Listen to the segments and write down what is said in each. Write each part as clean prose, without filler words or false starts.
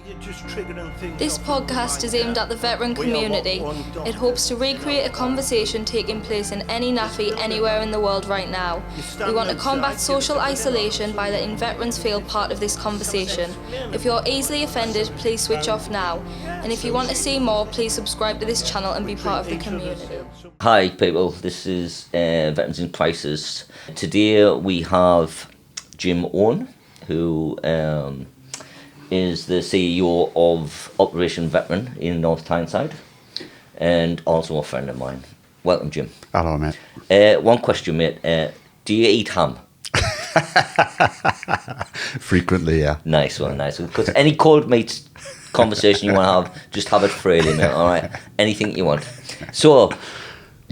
This podcast is aimed at the veteran community. It hopes to recreate a conversation taking place in any naffy anywhere in the world right now. We want to combat social isolation by letting veterans feel part of this conversation. If you're easily offended, please switch off now. And if you want to see more, please subscribe to this channel and be part of the community. Hi people, this is Veterans in Crisis. Today we have Jim Owens, who is the CEO of Operation Veteran in North Tyneside, and also a friend of mine. Welcome, Jim. Hello, mate. One question, mate. Do you eat ham? Frequently, yeah. Nice one, nice one. Because any cold meat conversation you want to have, just have it freely, mate, all right? Anything you want. So,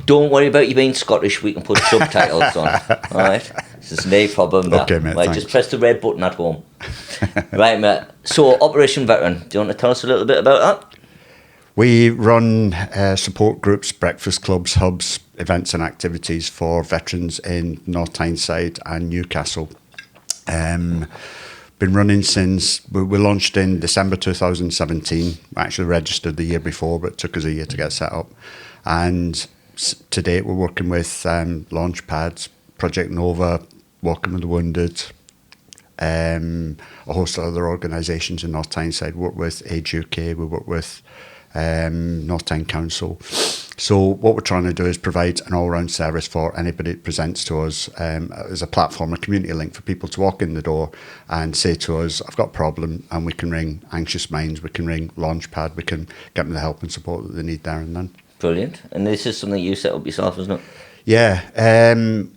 don't worry about you being Scottish. We can put subtitles on, all right? This is no problem. Okay, mate, right, just press the red button at home. Right, mate. So, Operation Veteran, do you want to tell us a little bit about that? We run support groups, breakfast clubs, hubs, events and activities for veterans in North Tyneside and Newcastle. Been running since we launched in December 2017. We actually registered the year before, but it took us a year to get set up. And to date, we're working with Launchpads, Project Nova, Walking with the Wounded, a host of other organisations in North Tyneside. We work with Age UK, we work with North Tyne Council. So what we're trying to do is provide an all-round service for anybody that presents to us as a platform, a community link for people to walk in the door and say to us, I've got a problem, and we can ring Anxious Minds, we can ring Launchpad, we can get them the help and support that they need there and then. Brilliant. And this is something you set up yourself, isn't it? Yeah.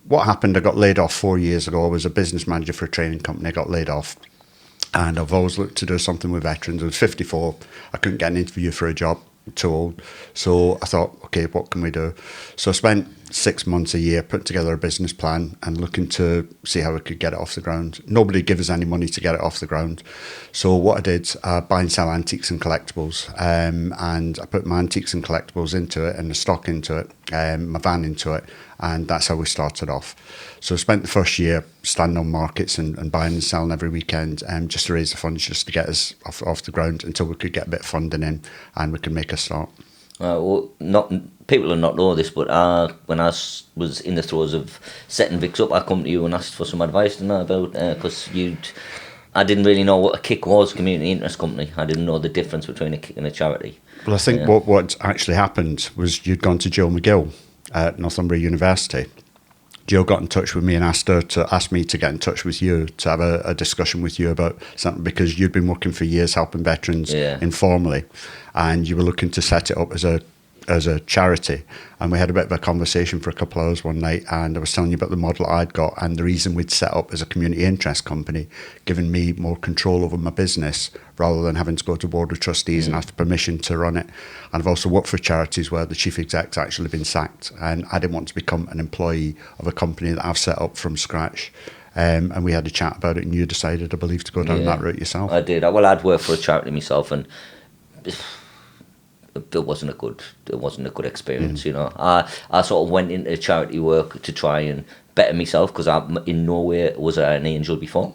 What happened, I got laid off 4 years ago. I was a business manager for a training company. I got laid off. And I've always looked to do something with veterans. I was 54. I couldn't get an interview for a job. Too old. So I thought, okay, what can we do? So I spent 6 months a year putting together a business plan and looking to see how we could get it off the ground. Nobody gave us any money to get it off the ground. So what I did, buy and sell antiques and collectibles. And I put my antiques and collectibles into it and the stock into it, my van into it. And that's how we started off. So I spent the first year standing on markets and buying and selling every weekend just to raise the funds, just to get us off the ground until we could get a bit of funding in and we could make a start. Well, people will not know this, but when I was in the throes of setting Vix up, I come to you and asked for some advice about because I didn't really know what a KIC was, community interest company. I didn't know the difference between a KIC and a charity. Well, I think what actually happened was you'd gone to Jill McGill at Northumbria University. Jill got in touch with me and asked me to get in touch with you to have a discussion with you about something, because you'd been working for years helping veterans informally, and you were looking to set it up as a charity. And we had a bit of a conversation for a couple of hours one night, and I was telling you about the model I'd got and the reason we'd set up as a community interest company, giving me more control over my business rather than having to go to board of trustees and ask for permission to run it. And I've also worked for charities where the chief exec's actually been sacked, and I didn't want to become an employee of a company that I've set up from scratch. And we had a chat about it, and you decided, I believe, to go down that route yourself. I did. Well, I'd worked for a charity myself, and it wasn't a good experience, you know. I sort of went into charity work to try and better myself, because I in no way was I an angel before.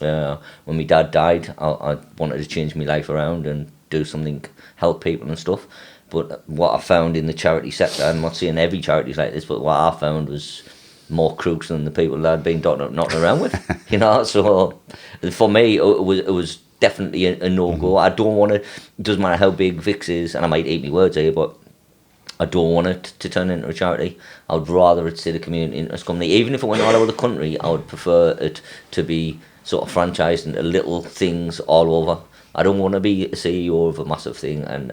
When my dad died, I wanted to change my life around and do something, help people and stuff. But what I found in the charity sector, I'm not saying every charity's like this, but what I found was more crooks than the people that I'd been knocking around with, you know. So for me, it was definitely a no-go. I don't want to, it doesn't matter how big Vix is, and I might eat my words here, but I don't want it to turn into a charity. I would rather it stay the community interest company. Even if it went all over the country, I would prefer it to be sort of franchised into little things all over. I don't want to be a CEO of a massive thing, and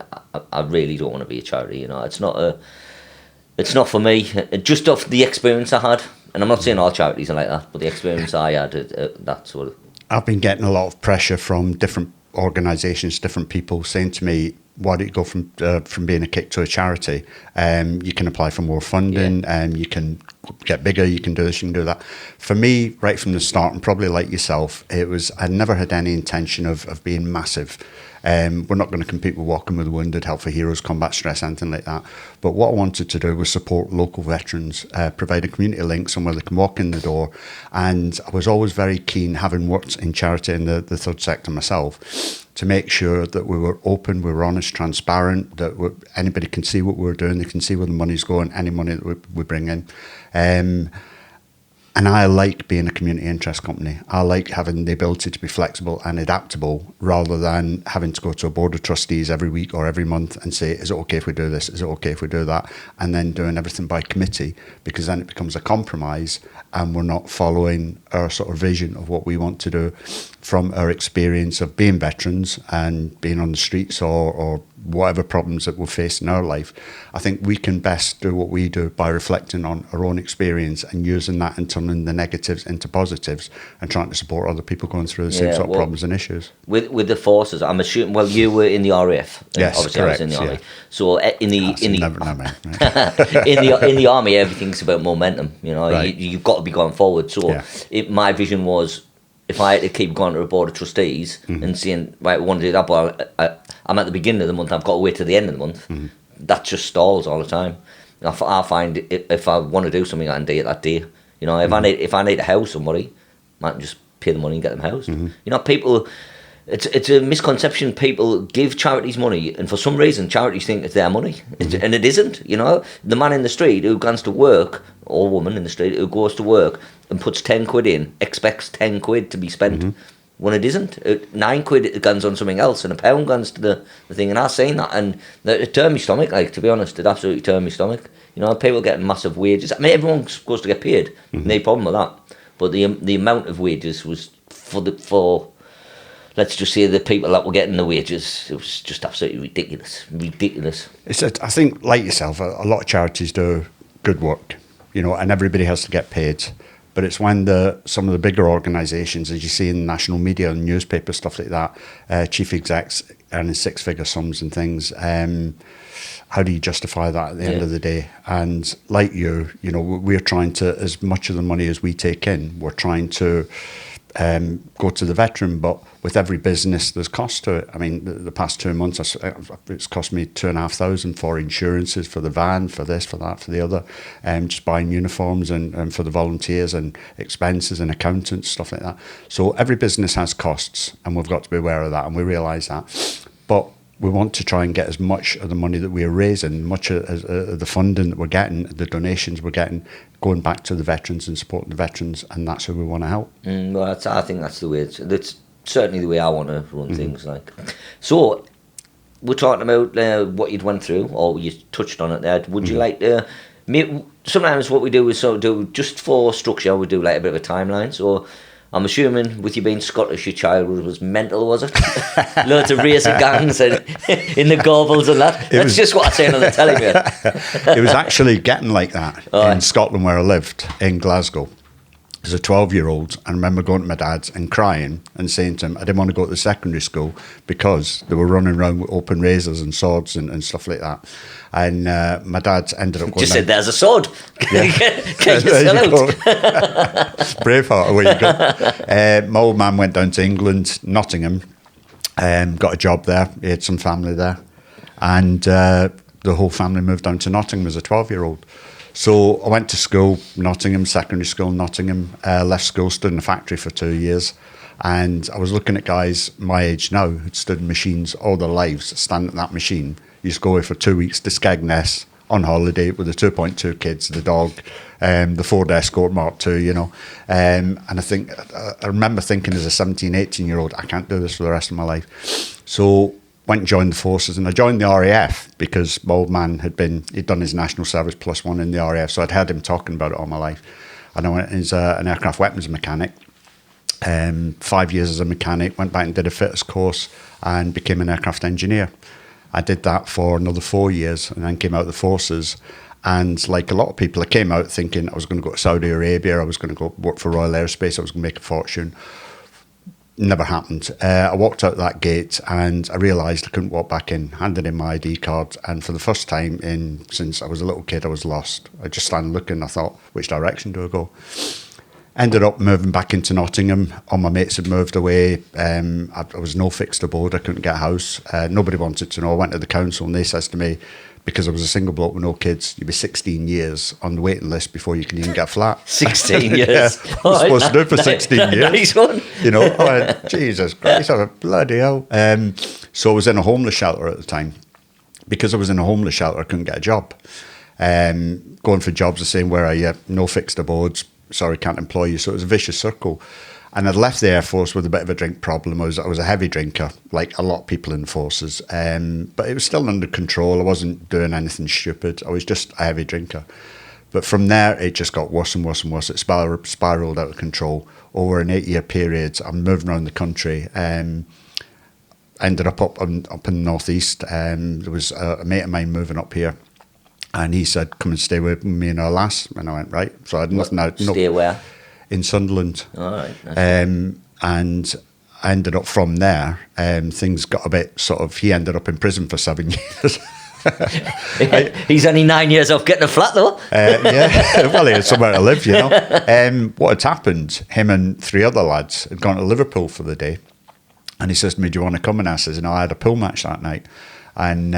I really don't want to be a charity, you know. It's not for me. Just off the experience I had, and I'm not saying all charities are like that, but the experience I had, that's what. I've been getting a lot of pressure from different organisations, different people saying to me, why don't you go from being a KIC to a charity? You can apply for more funding, you can get bigger, you can do this, you can do that. For me, right from the start, and probably like yourself, I never had any intention of being massive. We're not going to compete with Walking with the Wounded, Help for Heroes, Combat Stress, anything like that. But what I wanted to do was support local veterans, provide a community link somewhere they can walk in the door. And I was always very keen, having worked in charity in the third sector myself, to make sure that we were open, we were honest, transparent, that anybody can see what we're doing, they can see where the money's going, any money that we bring in. And I like being a community interest company. I like having the ability to be flexible and adaptable rather than having to go to a board of trustees every week or every month and say, is it okay if we do this? Is it okay if we do that? And then doing everything by committee, because then it becomes a compromise and we're not following our sort of vision of what we want to do from our experience of being veterans and being on the streets or whatever problems that we'll face in our life. I think we can best do what we do by reflecting on our own experience and using that and turning the negatives into positives and trying to support other people going through the same sort of problems and issues. With the forces, I'm assuming, well, you were in the RAF. Yes, obviously correct, I was in the army. yeah. So in the army, everything's about momentum. You know, Right. you've got to be going forward. So Yeah. my vision was, if I had to keep going to a board of trustees and saying, right, we want to do that, but I'm at the beginning of the month, I've got to wait till the end of the month, that just stalls all the time. I find if I want to do something, I can do it that day. You know, if I need to house somebody, I can just pay the money and get them housed. You know, people, it's a misconception. People give charities money, and for some reason, charities think it's their money, and it isn't. You know, the man in the street who goes to work, or woman in the street who goes to work and puts 10 quid in, expects 10 quid to be spent. When it isn't. 9 quid it guns on something else, and a pound guns to the thing. And I've seen that, and it turned my stomach, like, to be honest, it absolutely turned my stomach. You know, people getting massive wages. I mean, everyone's supposed to get paid, no problem with that. But the amount of wages was for let's just say the people that were getting the wages, it was just absolutely ridiculous. I think, like yourself, a lot of charities do good work, you know, and everybody has to get paid. But it's when some of the bigger organisations, as you see in the national media and newspaper, stuff like that, chief execs earning six-figure sums and things, how do you justify that at the end of the day? And like you know, we're trying to, as much of the money as we take in, we're trying to go to the veteran, but with every business there's cost to it. I mean, the past 2 months it's cost me $2,500 for insurances, for the van, for this, for that, for the other, just buying uniforms and for the volunteers and expenses and accountants, stuff like that. So every business has costs, and we've got to be aware of that, and we realise that. But we want to try and get as much of the money that we're raising, much of the funding that we're getting, the donations we're getting, going back to the veterans and supporting the veterans, and that's who we want to help. Well, I think that's the way. That's certainly the way I want to run things. Like, so we're talking about what you'd went through, or you touched on it there. Would you like to? Sometimes what we do is do just for structure. We do like a bit of a timeline. So I'm assuming with you being Scottish, your childhood was mental, was it? Loads of racing gangs and in the gobbles and that. That's just what I say on the telly, mate. It was actually getting like that in Scotland, where I lived, in Glasgow. As a 12-year-old, I remember going to my dad's and crying and saying to him I didn't want to go to the secondary school because they were running around with open razors and swords and stuff like that. And my dad ended up going... Just said, there's a sword. Yeah. Get yourself out. Braveheart, away you go. My old man went down to England, Nottingham, got a job there. He had some family there. And the whole family moved down to Nottingham as a 12-year-old. So I went to school, Nottingham, secondary school, Nottingham, left school, stood in a factory for 2 years. And I was looking at guys my age now who'd stood in machines all their lives, standing at that machine. Used to go away for 2 weeks to Skegness on holiday with the 2.2 kids, the dog, the Ford Escort Mark II, you know. And I remember thinking as a 17, 18-year-old, I can't do this for the rest of my life. So went and joined the forces, and I joined the RAF because my old man he'd done his national service +1 in the RAF, so I'd heard him talking about it all my life. And I went as an aircraft weapons mechanic, 5 years as a mechanic, went back and did a fitters course and became an aircraft engineer. I did that for another 4 years and then came out of the forces. And like a lot of people, I came out thinking I was going to go to Saudi Arabia, I was going to go work for Royal Aerospace, I was going to make a fortune. Never happened. I walked out that gate and I realised I couldn't walk back in, handed in my ID card, and for the first time since I was a little kid, I was lost. I just started looking, I thought, which direction do I go? Ended up moving back into Nottingham. All my mates had moved away. I was no fixed abode. I couldn't get a house. Nobody wanted to know. I went to the council and they says to me, because I was a single bloke with no kids, you'd be 16 years on the waiting list before you can even get a flat. 16 years. Yeah, what was I supposed to do for 16 years? Nice one. You know, I went, Jesus Christ, I went, bloody hell. So I was in a homeless shelter at the time. Because I was in a homeless shelter, I couldn't get a job. Going for jobs the same, where I no fixed abodes, sorry, can't employ you. So it was a vicious circle. And I'd left the Air Force with a bit of a drink problem. I was a heavy drinker, like a lot of people in the forces. But it was still under control. I wasn't doing anything stupid. I was just a heavy drinker. But from there, it just got worse and worse and worse. It spiraled out of control. Over an 8-year period, I'm moving around the country. Ended up in the northeast. There was a mate of mine moving up here. And he said, come and stay with me and our lass. And I went, right. So I had nothing. Stay where? In Sunderland. All right. And I ended up from there, things got a bit sort of, he ended up in prison for 7 years. He's only 9 years off getting a flat though. Yeah, well, he had somewhere to live, you know. What had happened, him and 3 other lads had gone to Liverpool for the day. And he says to me, do you want to come? And I says, no, I had a pool match that night. And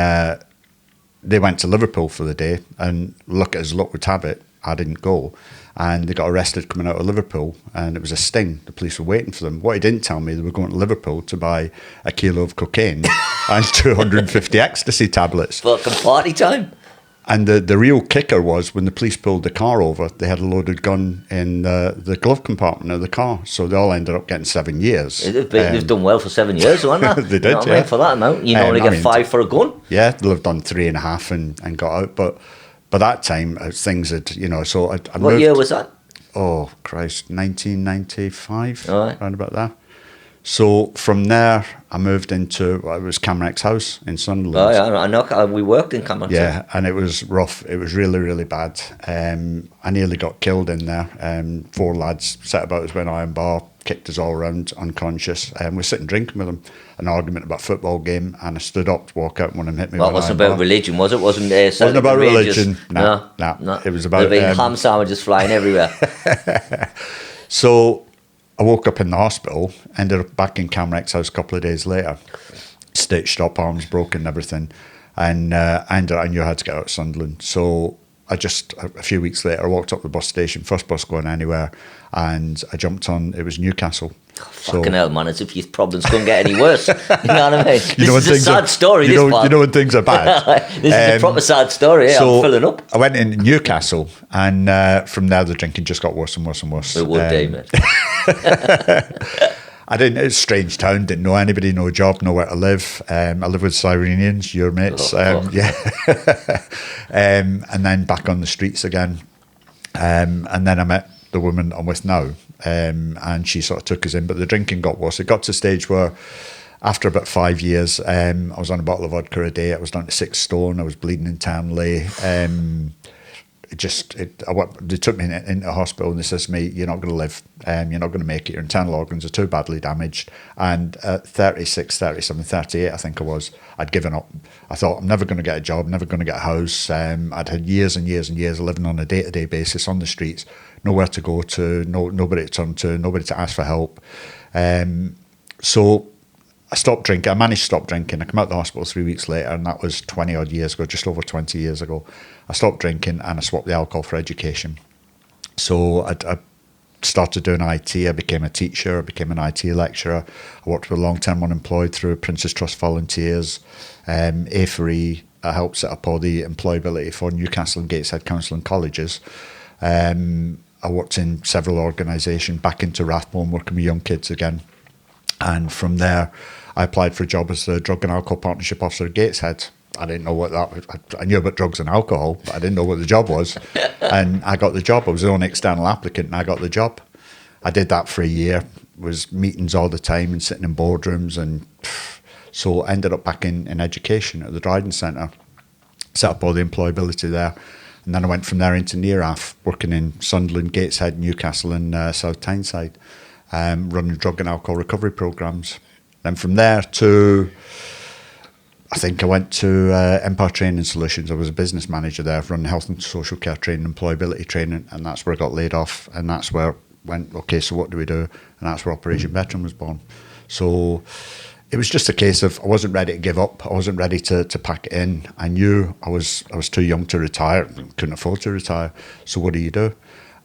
they went to Liverpool for the day, and as luck would have it, I didn't go. And they got arrested coming out of Liverpool, and it was a sting. The police were waiting for them. What he didn't tell me, they were going to Liverpool to buy a kilo of cocaine and 250 ecstasy tablets. Fucking party time. And the real kicker was when the police pulled the car over, they had a loaded gun in the glove compartment of the car. So they all ended up getting 7 years. They've done well for 7 years, haven't they? They did, you know what I mean? For that amount, you normally get 5 for a gun. Yeah, they'll have done 3.5 and got out. But by that time, things had, you know, so I What moved, year was that? Oh, Christ, 1995, All right. around about that. So from there, I moved into, it was Camrex's house in Sunderland. Oh, yeah, I know. We worked in Camrex's. Yeah, and it was rough. It was really, really bad. I nearly got killed in there. 4 lads set about us with an iron bar, kicked us all around unconscious. We were sitting drinking with them, an argument about a football game, and I stood up to walk out, and one of them hit me Well, it with an wasn't iron about bar. religion, was it? Wasn't about religious? religion. No. It was about... There'd been ham sandwiches flying everywhere. So I woke up in the hospital, ended up back in Camrex's house a couple of days later, stitched up, arms broken and everything, and I knew I had to get out of Sunderland. So I just, a few weeks later, I walked up the bus station, first bus going anywhere, and I jumped on, it was Newcastle. Fucking hell, man, as if your problems couldn't get any worse. You know what I mean? This when is a things sad story, you this part. You know when things are bad. This is a proper sad story, yeah, I'm filling up. I went in Newcastle, and from there the drinking just got worse and worse and worse. It would, David. It was a strange town, didn't know anybody, no job, nowhere to live. I live with Cyrenians, your mates. Yeah. And then back on the streets again. And then I met the woman I'm with now, and she sort of took us in, but the drinking got worse. It got to a stage where after about 5 years, I was on a bottle of vodka a day. I was down to 6 stone. I was bleeding internally. They took me into hospital and they says to me, you're not going to live, you're not going to make it, your internal organs are too badly damaged. And at 36, 37, 38, I think I was, I'd given up. I thought, I'm never going to get a job, never going to get a house. I'd had years and years and years of living on a day-to-day basis on the streets, nowhere to go to, nobody to turn to, nobody to ask for help. So I stopped drinking. I managed to stop drinking. I came out of the hospital 3 weeks later, and that was 20 odd years ago, just over 20 years ago. I stopped drinking and I swapped the alcohol for education. So I started doing IT. I became a teacher. I became an IT lecturer. I worked with long-term unemployed through Prince's Trust Volunteers, A4E. I helped set up all the employability for Newcastle and Gateshead Council and colleges. I worked in several organisations, back into Rathbone, working with young kids again. And from there, I applied for a job as the Drug and Alcohol Partnership Officer at Gateshead. I didn't know what that was. I knew about drugs and alcohol, but I didn't know what the job was. And I got the job. I was the only external applicant, and I got the job. I did that for a year, was meetings all the time and sitting in boardrooms. And so I ended up back in education at the Dryden Centre, set up all the employability there. And then I went from there into NERAF, working in Sunderland, Gateshead, Newcastle and South Tyneside, running drug and alcohol recovery programmes. Then from there I think I went to Empire Training Solutions. I was a business manager there, running health and social care training, employability training, and that's where I got laid off. And that's where went, okay, so what do we do? And that's where Operation Veteran was born. So it was just a case of I wasn't ready to give up. I wasn't ready to pack it in. I knew I was too young to retire, couldn't afford to retire. So what do?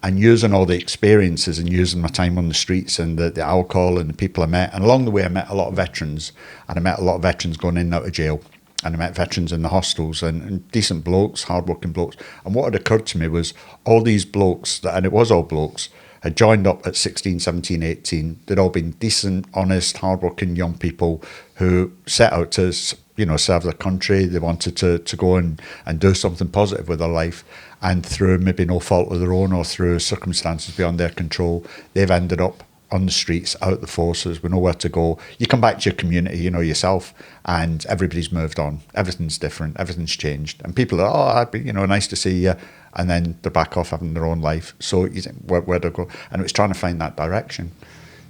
And using all the experiences and using my time on the streets and the alcohol and the people I met. And along the way, I met a lot of veterans, and I met a lot of veterans going in and out of jail. And I met veterans in the hostels and decent blokes, hard-working blokes. And what had occurred to me was all these blokes, and it was all blokes, had joined up at 16, 17, 18. They'd all been decent, honest, hard-working young people who set out to, serve their country. They wanted to go and do something positive with their life. And through maybe no fault of their own or through circumstances beyond their control, they've ended up on the streets, out the forces, with nowhere to go. You come back to your community, yourself, and everybody's moved on. Everything's different. Everything's changed. And people are, nice to see you. And then they're back off having their own life. So you think, where do I go? And it was trying to find that direction.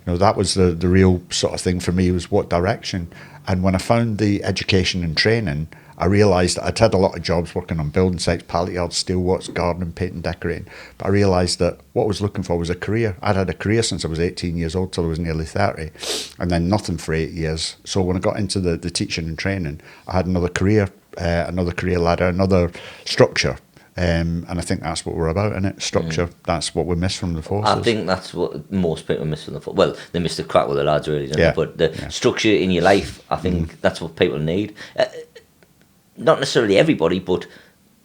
That was the real sort of thing for me, was what direction. And when I found the education and training, I realised that I'd had a lot of jobs working on building sites, pallet yards, steelworks, gardening, painting, decorating. But I realised that what I was looking for was a career. I'd had a career since I was 18 years old till I was nearly 30, and then nothing for 8 years. So when I got into the teaching and training, I had another career ladder, another structure. And I think that's what we're about, isn't it? Structure. That's what we miss from the forces. I think that's what most people miss from the forces. Well, they miss the crack with the lads, really, don't they? But the structure in your life, I think that's what people need. Not necessarily everybody, but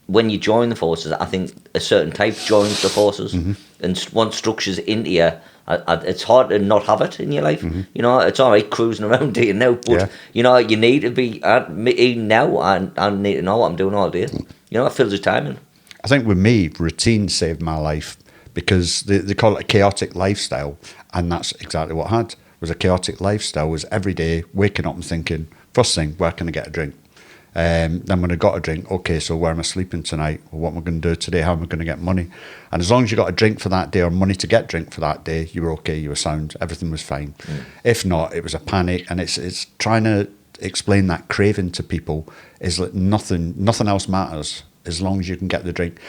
when you join the forces, I think a certain type joins the forces, and once structure's into you, it's hard to not have it in your life. It's all right cruising around day and now, but you need to be now. I need to know what I'm doing all day. It fills your time in. I think with me, routine saved my life, because they call it a chaotic lifestyle, and that's exactly what I had. Was a chaotic lifestyle. Was every day waking up and thinking, first thing, where can I get a drink? Then when I got a drink, okay, so where am I sleeping tonight? What am I going to do today? How am I going to get money? And as long as you got a drink for that day or money to get drink for that day, you were okay, you were sound, everything was fine. If not, it was a panic. And it's trying to explain that craving to people is like nothing else matters as long as you can get the drink.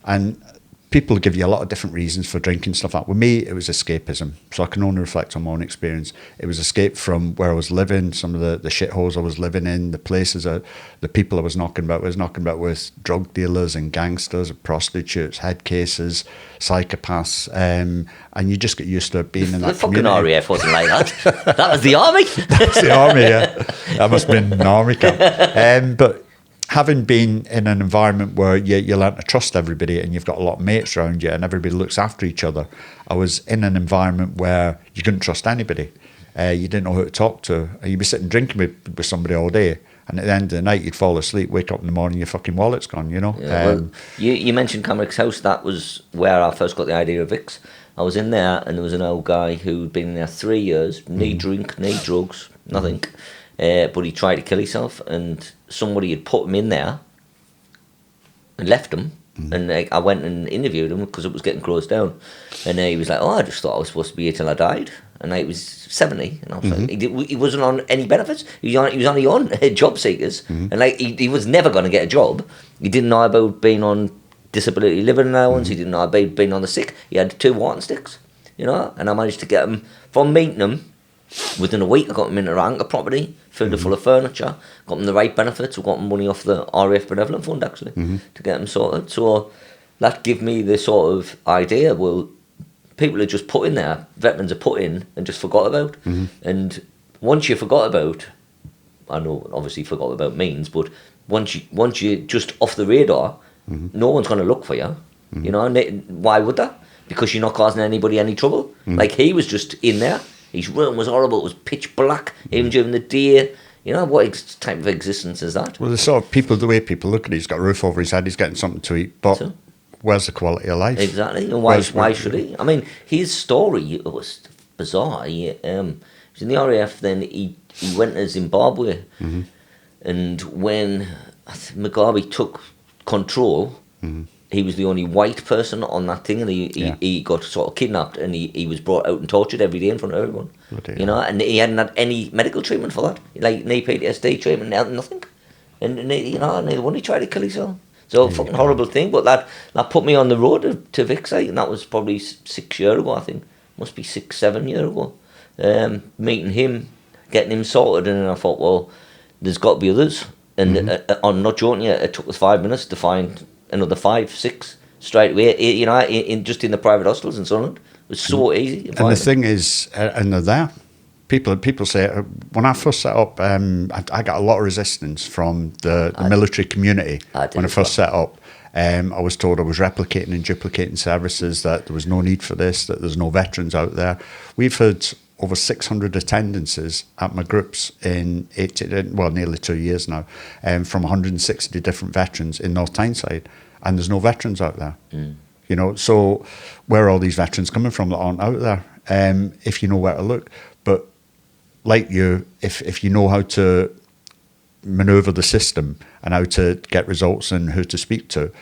And people give you a lot of different reasons for drinking stuff like that. With me, it was escapism. So I can only reflect on my own experience. It was escape from where I was living, some of the shitholes I was living in, the places, the people I was knocking about. I was knocking about with drug dealers and gangsters, prostitutes, head cases, psychopaths, and you just get used to being in that community. The fucking RAF wasn't like that. That was the army. That's the army, yeah. That must have been an army camp. But having been in an environment where you learn to trust everybody and you've got a lot of mates around you and everybody looks after each other, I was in an environment where you couldn't trust anybody. You didn't know who to talk to. You'd be sitting drinking with somebody all day, and at the end of the night you'd fall asleep, wake up in the morning, your fucking wallet's gone, You mentioned Camrick's house. That was where I first got the idea of Vicks. I was in there and there was an old guy who'd been in there 3 years, no drink, no drugs, nothing. But he tried to kill himself, and somebody had put him in there and left him. And I went and interviewed him because it was getting closed down. And he was like, "Oh, I just thought I was supposed to be here till I died." And he was 70, and I was like, he wasn't on any benefits. He was only on job seekers, and he was never going to get a job. He didn't know about being on disability living allowance. He didn't know about being on the sick. He had 2 walking sticks, and I managed to get him from meeting him. Within a week, I got him into an anchor property, filled it full of furniture, got him the right benefits. We got him money off the RAF Benevolent Fund, actually, to get him sorted. So that gave me the sort of idea, well, people are just put in there, veterans are put in and just forgot about. And once you forgot about, I know obviously forgot about means, but once you just off the radar, no one's going to look for you. Why would that? Because you're not causing anybody any trouble. Like, he was just in there. His room was horrible. It was pitch black, even during the day. What type of existence is that? Well, the way people look at it, he's got a roof over his head, he's getting something to eat, but where's the quality of life? Exactly, and why should he? I mean, his story was bizarre. He was in the RAF, then he went to Zimbabwe, and when Mugabe took control, he was the only white person on that thing, and he got sort of kidnapped, and he was brought out and tortured every day in front of everyone. And he hadn't had any medical treatment for that, like no PTSD treatment, nothing. And neither one, he tried to kill himself. So horrible thing, but that put me on the road to Vicks, and that was probably 6 years ago, I think. must be 6, 7 years ago. Meeting him, getting him sorted, and then I thought, well, there's got to be others. And I'm not joking you, it took us 5 minutes to find another 5, 6 straight away. You know, in just in the private hostels in Sunderland, it was so easy. And the thing is, and they're there. People say, when I first set up, I got a lot of resistance from the military community when I first set up. I was told I was replicating and duplicating services, that there was no need for this, that there's no veterans out there. We've had over 600 attendances at my groups in nearly 2 years now, from 160 different veterans in North Tyneside, and there's no veterans out there. You know, so where are all these veterans coming from that aren't out there? If you know where to look. But like you, if you know how to maneuver the system and how to get results and who to speak to,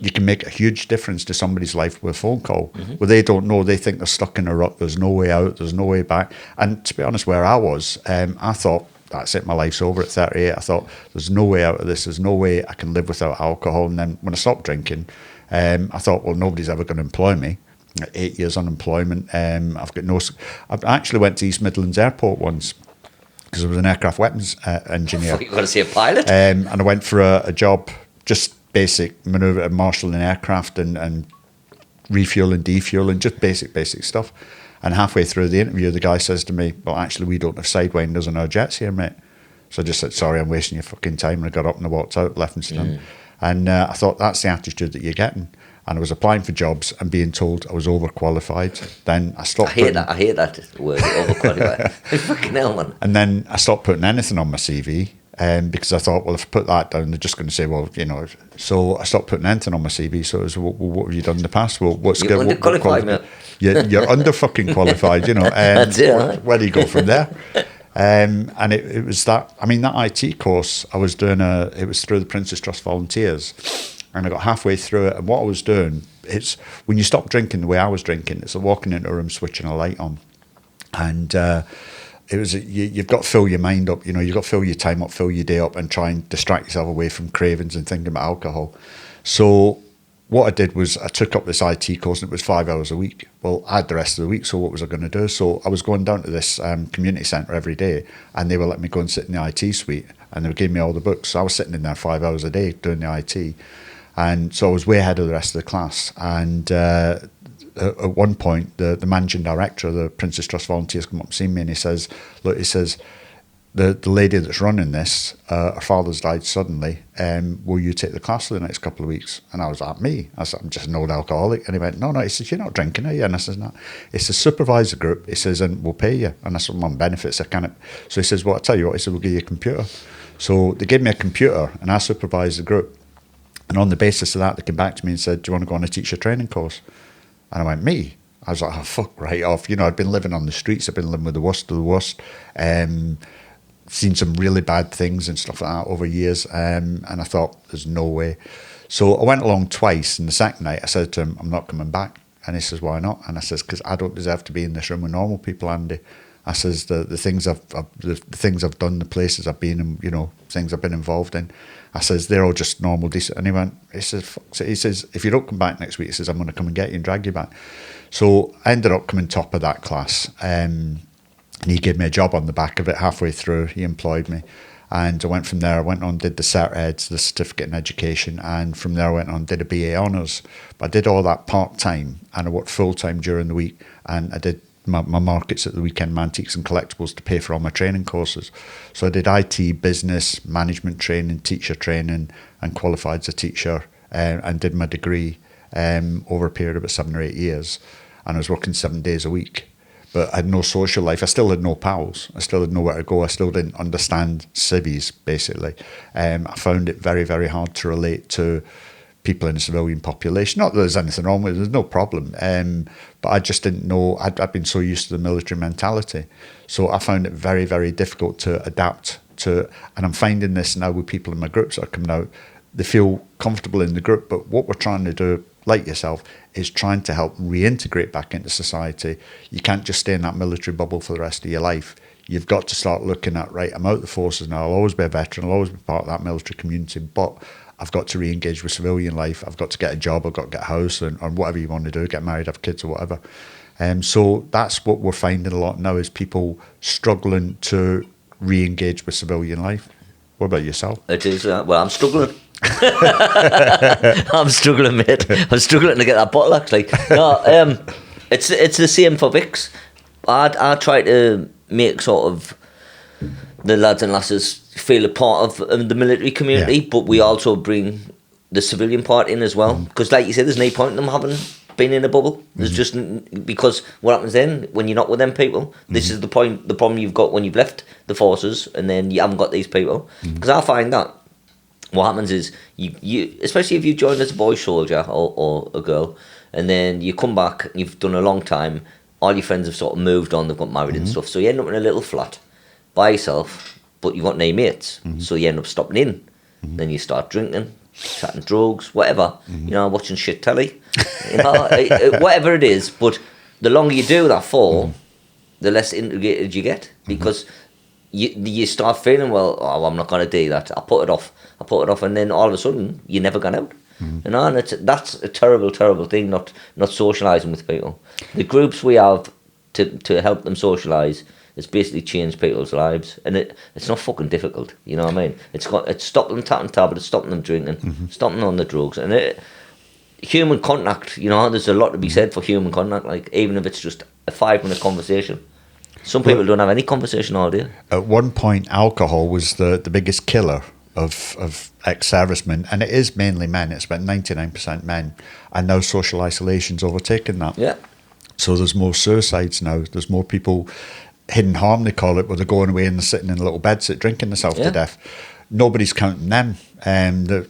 you can make a huge difference to somebody's life with a phone call. Where they don't know, they think they're stuck in a rut, there's no way out, there's no way back. And to be honest, where I was, I thought, that's it, my life's over at 38. I thought, there's no way out of this, there's no way I can live without alcohol. And then when I stopped drinking, I thought, well, nobody's ever going to employ me. 8 years unemployment. I've got no. I actually went to East Midlands Airport once because I was an aircraft weapons engineer. I thought you were going to say a pilot. And I went for a job, just basic manoeuvre, marshalling aircraft and refueling, defueling, just basic stuff. And halfway through the interview, the guy says to me, "Well, actually, we don't have sidewinders on our jets here, mate." So I just said, "Sorry, I'm wasting your fucking time." And I got up and I walked out, left and stood. And I thought, that's the attitude that you're getting. And I was applying for jobs and being told I was overqualified. Then I stopped. I hate that word, overqualified. Fucking hell, man. And then I stopped putting anything on my CV because I thought, well, if I put that down, they're just going to say, well, you know. So I stopped putting anything on my CV. So it was, well, what have you done in the past? Well, what skill? You're underqualified, mate. You're under fucking qualified, you know. That's it, right? Where do you go from there? And it was that. I mean, that IT course I was doing. It was through the Prince's Trust Volunteers. And I got halfway through it, and what I was doing, it's when you stop drinking the way I was drinking, it's like walking into a room, switching a light on. And it was you've got to fill your mind up, you know, you've got to fill your time up, fill your day up, and try and distract yourself away from cravings and thinking about alcohol. So what I did was I took up this IT course, and it was 5 hours a week. Well, I had the rest of the week, so what was I going to do? So I was going down to this community centre every day, and they were letting me go and sit in the IT suite, and they were giving me all the books. So I was sitting in there 5 hours a day doing the IT. And so I was way ahead of the rest of the class. And at one point, the managing director of the Prince's Trust Volunteers come up and see me, and he says, look, he says, the lady that's running this, her father's died suddenly, will you take the class for the next couple of weeks? And I was like, me? I said, I'm just an old alcoholic. And he went, no, he says, you're not drinking, are you? And I says, no. It's a supervisor group. He says, and we'll pay you. And I said, I'm on benefits, I can't. So he says, well, I'll tell you what, he said, we'll give you a computer. So they gave me a computer, and I supervised the group. And on the basis of that, they came back to me and said, do you want to go on a teacher training course? And I went, me? I was like, oh, fuck right off. You know, I'd been living on the streets. I've been living with the worst of the worst. Seen some really bad things and stuff like that over years. And I thought, there's no way. So I went along twice. And the second night, I said to him, I'm not coming back. And he says, why not? And I says, because I don't deserve to be in this room with normal people, Andy. I says, the things I've done, the places I've been in, you know, things I've been involved in. I says, they're all just normal, decent. And he says, fuck. So he says, if you don't come back next week, he says, I'm going to come and get you and drag you back. So I ended up coming top of that class. And he gave me a job on the back of it halfway through. He employed me. And I went from there, I went on, did the Cert Eds, the Certificate in Education. And from there I went on, did a BA Honours. But I did all that part-time, and I worked full-time during the week. And I did my markets at the weekend, antiques and collectibles, to pay for all my training courses. So I did IT, business, management training, teacher training, and qualified as a teacher, and did my degree over a period of about 7 or 8 years. And I was working 7 days a week. But I had no social life. I still had no pals. I still had nowhere to go. I still didn't understand civvies, basically. I found it very, very hard to relate to people in the civilian population. Not that there's anything wrong with it, there's no problem. But I just didn't know, I'd been so used to the military mentality. So I found it very, very difficult to adapt to, and I'm finding this now with people in my groups that are coming out, they feel comfortable in the group, but what we're trying to do, like yourself, is trying to help reintegrate back into society. You can't just stay in that military bubble for the rest of your life. You've got to start looking at, right, I'm out the forces now, I'll always be a veteran, I'll always be part of that military community, but I've got to re-engage with civilian life, I've got to get a job, I've got to get a house, and whatever you want to do, get married, have kids or whatever. So that's what we're finding a lot now, is people struggling to re-engage with civilian life. What about yourself? It is, well, I'm struggling. I'm struggling, mate. I'm struggling to get that bottle, actually. No, it's the same for Vicks. I try to make sort of the lads and lasses feel a part of the military community, but we also bring the civilian part in as well. Because, like you said, there's no point in them having been in a bubble. There's just, because what happens then when you're not with them people, this is the problem you've got when you've left the forces and then you haven't got these people. Because I find that what happens is you especially if you join as a boy soldier or a girl, and then you come back and you've done a long time, all your friends have sort of moved on, they've got married and stuff, so you end up in a little flat by yourself, but you've got no mates, so you end up stopping in. Then you start drinking, chatting drugs, whatever, watching shit telly, whatever it is. But the longer you do that for, the less integrated you get, because you start feeling, well, I'm not going to do that, I put it off, and then all of a sudden you never gone out. And that's a terrible thing, not socialising with people. The groups we have to help them socialise, it's basically changed people's lives, and it's not fucking difficult, you know what I mean? It's stopping them tapping tab, it's stopping them drinking, stopping on the drugs, and human contact, there's a lot to be said for human contact, like even if it's just a 5-minute conversation. Some people don't have any conversation all day. At one point, alcohol was the biggest killer of ex-servicemen, and it is mainly men. It's about 99% men, and now social isolation's overtaken that. Yeah. So there's more suicides now. There's more people, hidden harm they call it, where they're going away and they're sitting in a little bed, drinking themselves to death. Nobody's counting them. They're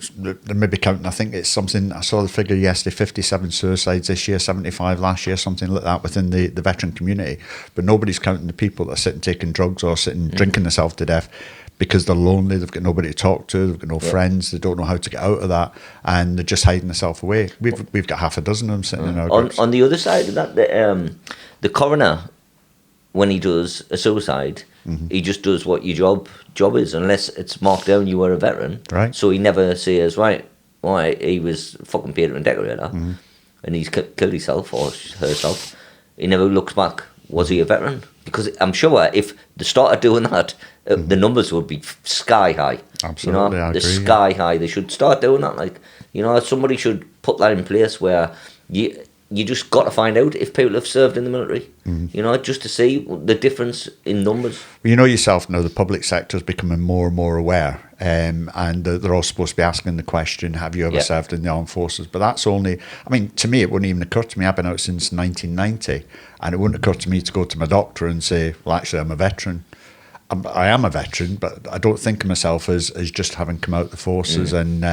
maybe counting, I think it's something, I saw the figure yesterday, 57 suicides this year, 75 last year, something like that within the veteran community. But nobody's counting the people that are sitting taking drugs or sitting drinking themselves to death because they're lonely, they've got nobody to talk to, they've got no friends, they don't know how to get out of that, and they're just hiding themselves away. We've got half a dozen of them sitting in our groups. On the other side of that, the coroner, when he does a suicide, he just does what your job is, unless it's marked down you were a veteran. Right. So he never says, he was fucking painter and decorator, and he's killed himself or herself. He never looks back. Was he a veteran? Because I'm sure if they started doing that, the numbers would be sky high. Absolutely, I agree. Sky high. They should start doing that. Somebody should put that in place where you just got to find out if people have served in the military, just to see the difference in numbers. Well, you know yourself now, the public sector is becoming more and more aware, and they're all supposed to be asking the question, have you ever served in the armed forces? But that's only, to me, it wouldn't even occur to me. I've been out since 1990, and it wouldn't occur to me to go to my doctor and say, well, actually, I'm a veteran. I am a veteran, but I don't think of myself as just having come out the forces and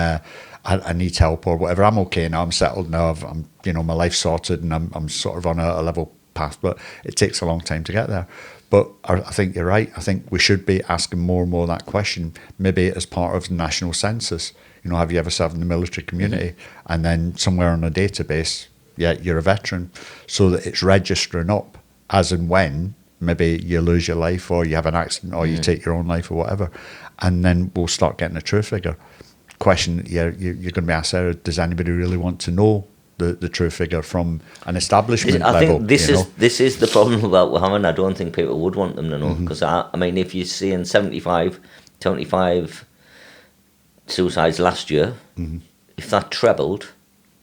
I need help or whatever. I'm okay now. I'm settled now. I'm my life's sorted, and I'm sort of on a level path. But it takes a long time to get there. But I think you're right. I think we should be asking more and more that question, maybe as part of the national census. Have you ever served in the military community? And then somewhere on a database, you're a veteran, so that it's registering up as and when maybe you lose your life or you have an accident or you take your own life or whatever, and then we'll start getting a true figure. Question you're going to be asked, Sarah, does anybody really want to know the true figure from an establishment level? I think this is the problem about having. I don't think people would want them to know, because if you're seeing 75 suicides last year, if that trebled,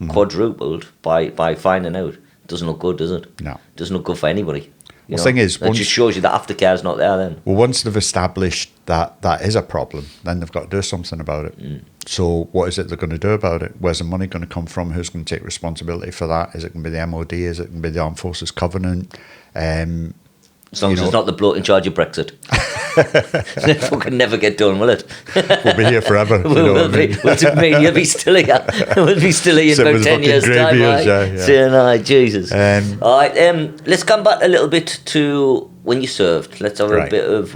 quadrupled by finding out, it doesn't look good, does it? No, it doesn't look good for anybody. The thing is, it just shows you that aftercare is not there then. Well, once they've established that is a problem, then they've got to do something about it. So what is it they're going to do about it? Where's the money going to come from? Who's going to take responsibility for that? Is it going to be the MOD? Is it going to be the Armed Forces Covenant? As long as it's not the bloke in charge of Brexit. It fucking never get done, will it? We'll be here forever. You'll be still here. We'll be still here in about 10 years' time. Saying, Jesus. All right, let's come back a little bit to when you served. Let's have a bit of...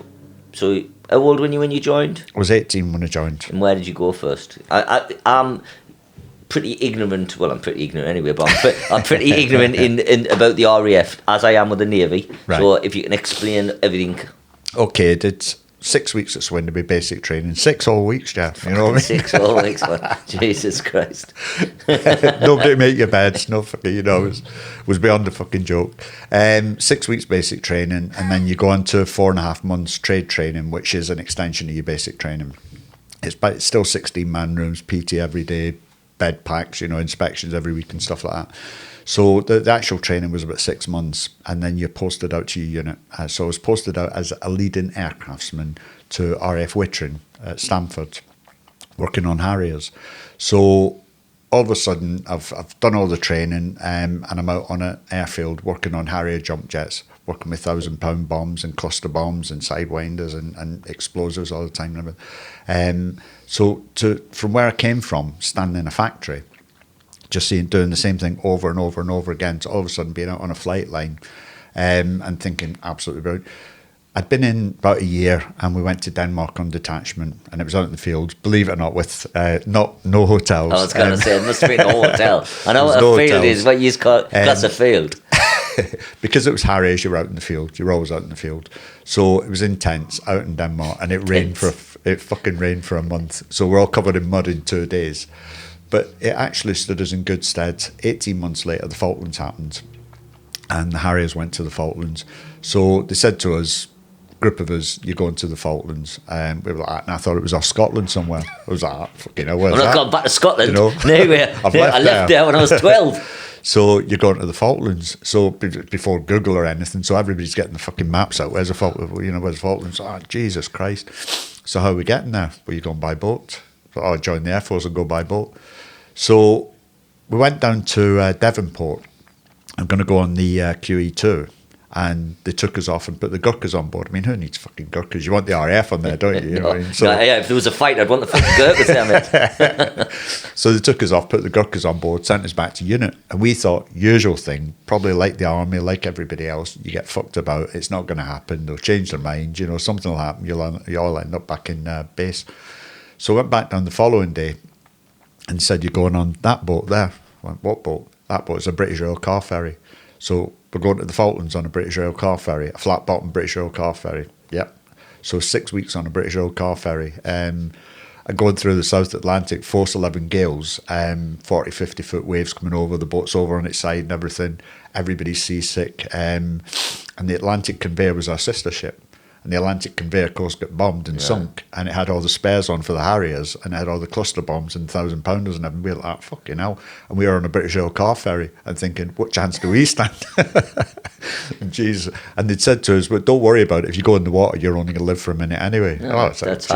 So, how old were you when you joined? I was 18 when I joined. And where did you go first? I'm pretty ignorant. Well, I'm pretty ignorant anyway, but I'm pretty ignorant in about the RAF, as I am with the Navy. Right. So if you can explain everything. Okay, 6 weeks at Swindon basic training, 6 whole weeks, Jeff. You know what I mean? 6 whole weeks, man. Jesus Christ. Nobody make your beds, no fucking, you know, it was beyond the fucking joke. 6 weeks basic training, and then you go on to 4.5 months trade training, which is an extension of your basic training. It's still 16 man rooms, PT every day, bed packs, you know, inspections every week and stuff like that. So the actual training was about 6 months, and then you're posted out to your unit. So I was posted out as a leading aircraftsman to RAF Wittering at Stamford, working on Harriers. So all of a sudden, I've done all the training, and I'm out on an airfield working on Harrier jump jets, working with 1,000-pound bombs and cluster bombs and sidewinders and explosives all the time. So from where I came from, standing in a factory, just doing the same thing over and over and over again, to all of a sudden being out on a flight line and thinking absolutely brilliant. I'd been in about a year, and we went to Denmark on detachment, and it was out in the field, believe it or not, with no hotels. I was going to say, it must have been a hotel. I know what a field is, what you call class a field. Because it was Harriers, you were out in the field. You were always out in the field. So it was intense out in Denmark, and it fucking rained for a month. So we're all covered in mud in 2 days. But it actually stood us in good stead. 18 months later, the Falklands happened, and the Harriers went to the Falklands. So they said to us, group of us, you're going to the Falklands. We were like, and I thought it was off Scotland somewhere. I was like, fucking hell, where's that? I've gone back to Scotland. You know? I left there when I was 12. So you're going to the Falklands. So before Google or anything, so everybody's getting the fucking maps out. Where's the Falklands? You know, where's the Falklands? Oh, Jesus Christ. So how are we getting there? Well, you're going by boat. So I'll join the Air Force and go by boat. So we went down to Devonport. I'm going to go on the QE2. And they took us off and put the Gurkhas on board. I mean, who needs fucking Gurkhas? You want the RAF on there, don't you? You know what I mean? So, yeah, if there was a fight, I'd want the fucking Gurkhas there, mate. So they took us off, put the Gurkhas on board, sent us back to unit. And we thought, usual thing, probably like the army, like everybody else, you get fucked about. It's not going to happen. They'll change their mind. You know, something will happen. You'll all end up back in base. So I went back down the following day and said, you're going on that boat there. I went, what boat? That boat is a British Rail car ferry. So we're going to the Falklands on a British Rail car ferry, a flat-bottom British Rail car ferry. Yep. So 6 weeks on a British Rail car ferry. And going through the South Atlantic, force 11 gales, 40, 50-foot waves coming over, the boat's over on its side and everything. Everybody's seasick. And the Atlantic Conveyor was our sister ship. And the Atlantic Conveyor, of course, got bombed and sunk. And it had all the spares on for the Harriers, and it had all the cluster bombs and 1,000-pounders and everything. We were like, fucking hell. And we were on a British Rail car ferry and thinking, what chance do we stand? Jesus. And they'd said to us, but don't worry about it. If you go in the water, you're only going to live for a minute anyway. Yeah, that's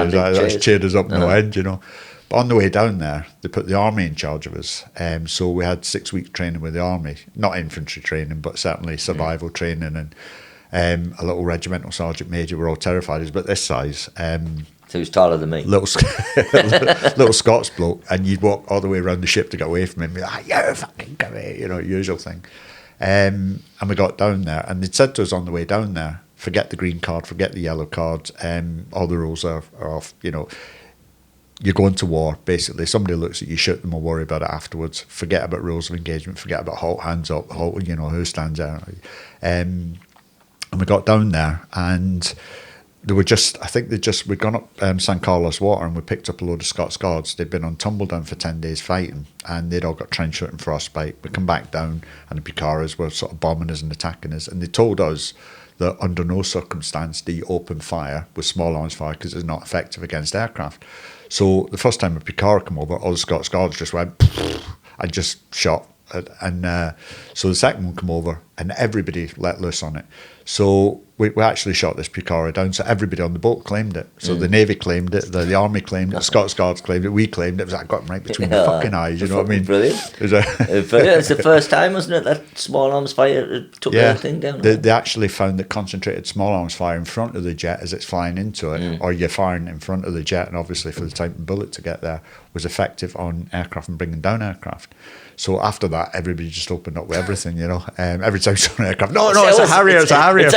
cheered us up no end, you know. But on the way down there, they put the army in charge of us. So we had 6 weeks training with the army. Not infantry training, but certainly survival training and a little regimental sergeant major. We're all terrified. He's about this size. So he was taller than me. Little Scots bloke. And you'd walk all the way around the ship to get away from him. Be like, yeah, fucking come here, you know, usual thing. And we got down there, and they'd said to us on the way down there, forget the green card, forget the yellow card. All the rules are off, you know. You're going to war, basically. Somebody looks at you, shoot them, or worry about it afterwards. Forget about rules of engagement. Forget about halt, hands up, halt, you know, who stands there. And we got down there, and they were we'd gone up San Carlos Water, and we picked up a load of Scots Guards. They'd been on Tumbledown for 10 days fighting, and they'd all got trench foot and frostbite. We come back down, and the Picaras were sort of bombing us and attacking us, and they told us that under no circumstance do you open fire with small arms fire because it's not effective against aircraft. So the first time a Picara come over, all the Scots Guards just went and just shot. And so the second one come over, and everybody let loose on it. So we actually shot this Picara down. So everybody on the boat claimed it. So the Navy claimed it, the Army claimed it, the Scots Guards claimed it, we claimed it. It was like, I got them right between the fucking eyes, you know what I mean? Brilliant. It's the first time, wasn't it, that small arms fire took everything down? They actually found that concentrated small arms fire in front of the jet as it's flying into it, or you're firing in front of the jet, and obviously for the type of bullet to get there, was effective on aircraft and bringing down aircraft. So after that, everybody just opened up with everything, you know. Every time someone aircraft, no, it's a Harrier, it's a Harrier.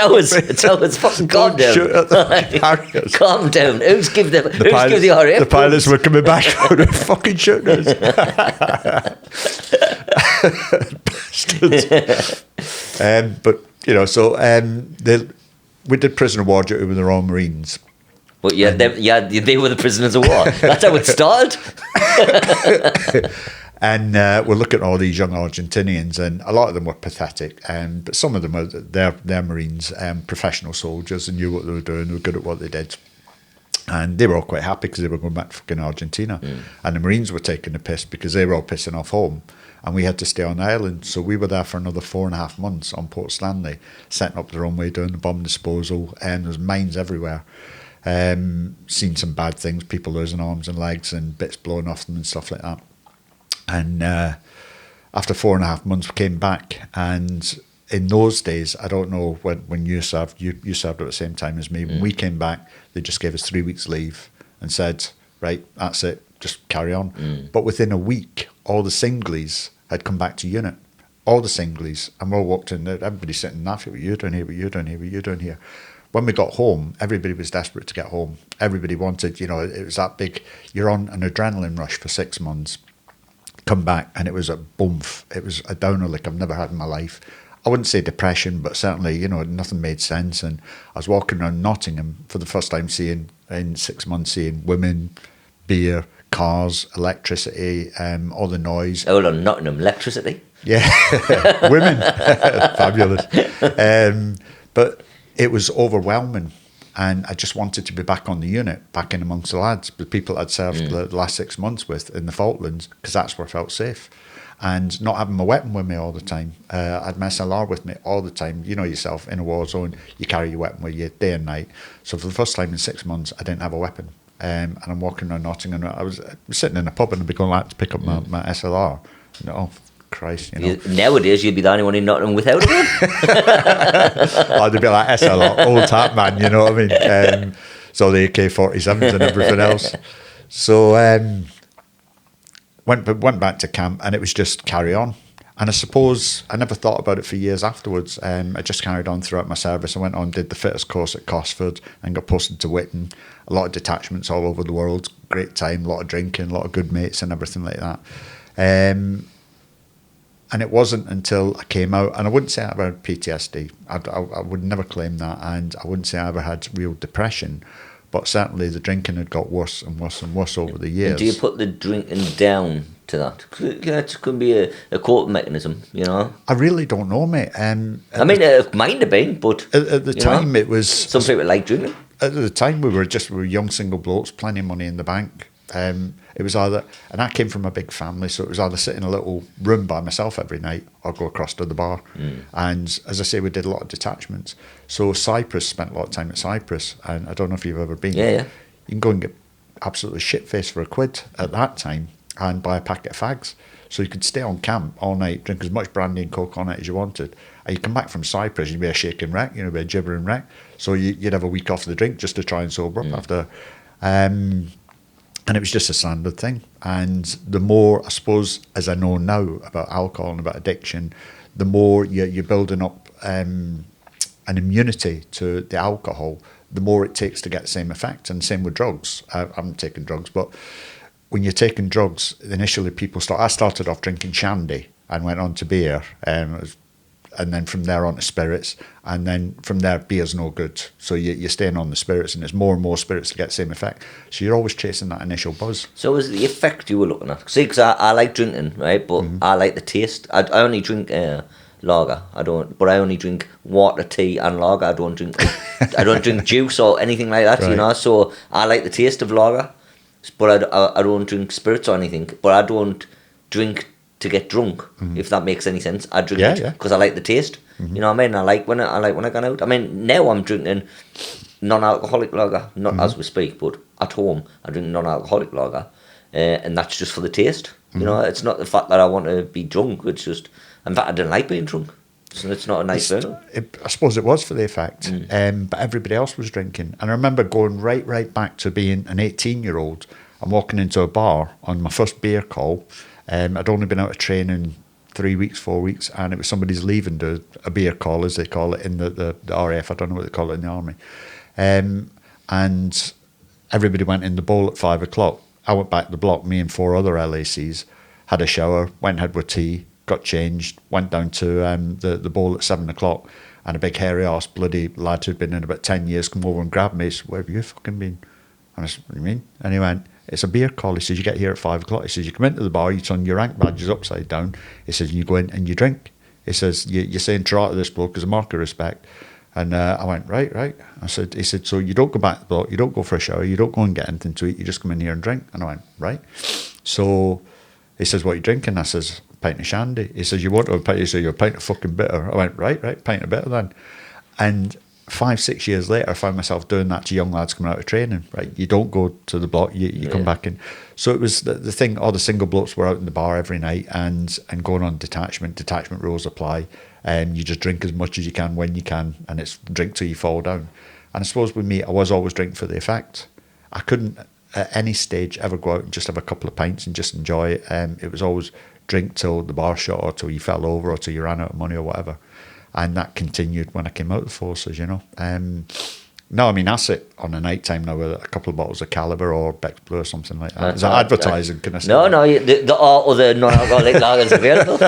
It's always fucking calm down. Shoot at the Harriers. Calm down. Who's give the RAF? The pilots were coming back and they were fucking shooting us. Bastards. But, you know, so we did prisoner of war duty with the Royal Marines. But yeah, they were the prisoners of war. That's how it started. And we're looking at all these young Argentinians, and a lot of them were pathetic. But some of them are they're Marines, professional soldiers, and knew what they were doing. They were good at what they did, and they were all quite happy because they were going back to fucking Argentina. And the Marines were taking the piss because they were all pissing off home, and we had to stay on the island. So we were there for another 4.5 months on Port Stanley, setting up the runway, doing the bomb disposal, and there's mines everywhere. Seen some bad things, people losing arms and legs and bits blowing off them and stuff like that. And after 4.5 months, we came back. And in those days, I don't know when you served, you served at the same time as me. When we came back, they just gave us 3 weeks leave and said, right, that's it, just carry on. But within a week, all the singlies had come back to unit. All the singlies. And we all walked in there, everybody's sitting laughing, what are you doing here, what are you doing here, what are you doing here? When we got home, everybody was desperate to get home. Everybody wanted, it was that big, you're on an adrenaline rush for 6 months. Come back, and it was a boomph. It was a downer like I've never had in my life. I wouldn't say depression, but certainly, nothing made sense. And I was walking around Nottingham for the first time in 6 months, seeing women, beer, cars, electricity, all the noise. Hold on, Nottingham, electricity? Yeah, women, fabulous. But it was overwhelming. And I just wanted to be back on the unit, back in amongst the lads, the people I'd served the last 6 months with in the Falklands, because that's where I felt safe. And not having my weapon with me all the time. I had my SLR with me all the time. You know yourself, in a war zone, you carry your weapon with you day and night. So for the first time in 6 months, I didn't have a weapon. And I'm walking around Nottingham, and I was sitting in a pub, and I'd be going out to pick up my SLR. And, oh, Christ, Nowadays, you'd be the only one in Nottingham without a gun. I'd be like SLR, old tap man, you know what I mean? So the AK-47s and everything else. So went back to camp, and it was just carry on. And I suppose I never thought about it for years afterwards. I just carried on throughout my service. I went on, did the fitters course at Cosford, and got posted to Whitton. A lot of detachments all over the world. Great time, a lot of drinking, a lot of good mates and everything like that. And it wasn't until I came out, and I wouldn't say I ever had PTSD. I would never claim that, and I wouldn't say I ever had real depression. But certainly the drinking had got worse and worse and worse over the years. And do you put the drinking down to that? It could be a coping mechanism, I really don't know, mate. It might have been, but at the time it was... Some people like drinking. At the time we were young single blokes, plenty of money in the bank. It was either, and I came from a big family, so it was either sit in a little room by myself every night or go across to the bar. And as I say, we did a lot of detachments. So Cyprus, spent a lot of time at Cyprus, and I don't know if you've ever been. Yeah. You can go and get absolutely shit-faced for £1 at that time and buy a packet of fags. So you could stay on camp all night, drink as much brandy and coke on it as you wanted. And you come back from Cyprus, you'd be a shaking wreck, be a gibbering wreck. So you'd have a week off the drink just to try and sober up after. And it was just a standard thing. And the more, I suppose, as I know now about alcohol and about addiction, the more you're building up an immunity to the alcohol, the more it takes to get the same effect. And same with drugs. I haven't taken drugs, but when you're taking drugs, initially I started off drinking shandy and went on to beer. And then from there on to spirits, and then from there beer's no good, so you're staying on the spirits, and it's more and more spirits to get the same effect, so you're always chasing that initial buzz. So was the effect you were looking at? See, because I like drinking, right, but I like the taste. I only drink lager. I only drink water, tea and lager. I don't drink juice or anything like that, right. So I like the taste of lager, but I don't drink spirits or anything, but I don't drink to get drunk, if that makes any sense. I drink it because I like the taste. You know what I mean? I like when I go out. I mean, now I'm drinking non-alcoholic lager, not as we speak, but at home I drink non-alcoholic lager, and that's just for the taste. It's not the fact that I want to be drunk. It's just, in fact, I didn't like being drunk. So it's not a nice feeling. I suppose it was for the effect, but everybody else was drinking. And I remember going right back to being an 18-year-old and walking into a bar on my first beer call. I'd only been out of training 3 weeks, 4 weeks, and it was somebody's leaving to a beer call, as they call it in the RAF. I don't know what they call it in the army. And everybody went in the bowl at 5 o'clock. I went back to the block, me and 4 other LACs, had a shower, went and had with tea, got changed, went down to the bowl at 7 o'clock, and a big hairy arse bloody lad who'd been in about 10 years come over and grabbed me. He said, "Where have you fucking been?" And I said, what do you mean? And he went, it's a beer call. He says, you get here at 5 o'clock. He says, you come into the bar, you turn your rank badges upside down. He says, and you go in and you drink. He says, you're saying trot to this bloke as a mark of respect. And I went, right. He said, so you don't go back to the block, you don't go for a shower, you don't go and get anything to eat, you just come in here and drink. And I went, right. So he says, what are you drinking? I says, a pint of shandy. He says, you want a pint? He says, you're a pint of fucking bitter. I went, right, pint of bitter then. And 5-6 years later, I found myself doing that to young lads coming out of training. Right, you don't go to the block, you come back in. So it was the thing. All the single blokes were out in the bar every night and going on detachment. Detachment rules apply, and you just drink as much as you can when you can, and it's drink till you fall down. And I suppose with me, I was always drinking for the effect. I couldn't at any stage ever go out and just have a couple of pints and just enjoy it. It was always drink till the bar shut, or till you fell over, or till you ran out of money, or whatever. And that continued when I came out of the forces, you know. No, I mean, I sit on a night time now with a couple of bottles of Caliber or Beck's Blue or something like that. Is that advertising? Can I say No, that? no, there are other non-alcoholic lagers available.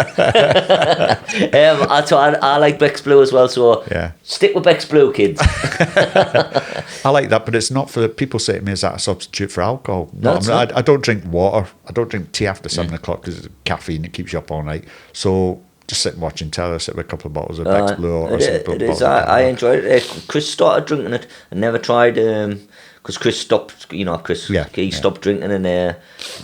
I like Beck's Blue as well, so stick with Beck's Blue, kids. I like that, but it's not for people say to me, is that a substitute for alcohol? No, I don't drink water. I don't drink tea after 7 o'clock because it's caffeine, it keeps you up all night. So just sit and watching telly, sit with a couple of bottles of Beck's Blue or something. It is. I enjoyed it. Chris started drinking it. I never tried because Chris stopped. You know, he stopped drinking, and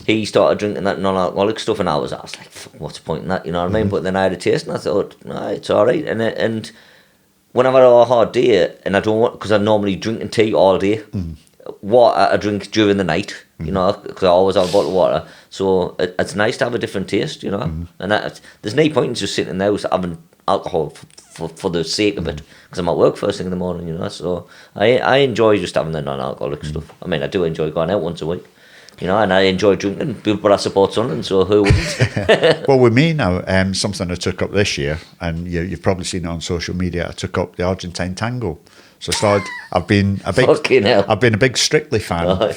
he started drinking that non-alcoholic stuff. And I was like, what's the point in that? You know what I mean? But then I had a taste, and I thought, no, it's all right. And when I've had a hard day, and I don't want, because I normally drink tea all day. What I drink during the night, you know, because I always have a bottle of water. So it's nice to have a different taste, you know. And there's no point in just sitting in the house having alcohol for the sake of it, because I'm at work first thing in the morning, you know. So I enjoy just having the non-alcoholic stuff. I mean, I do enjoy going out once a week, you know, and I enjoy drinking, but I support Sunderland, so who wouldn't? Well, with me now, something I took up this year, and you've probably seen it on social media, I took up the Argentine tango. So I've been a big Strictly fan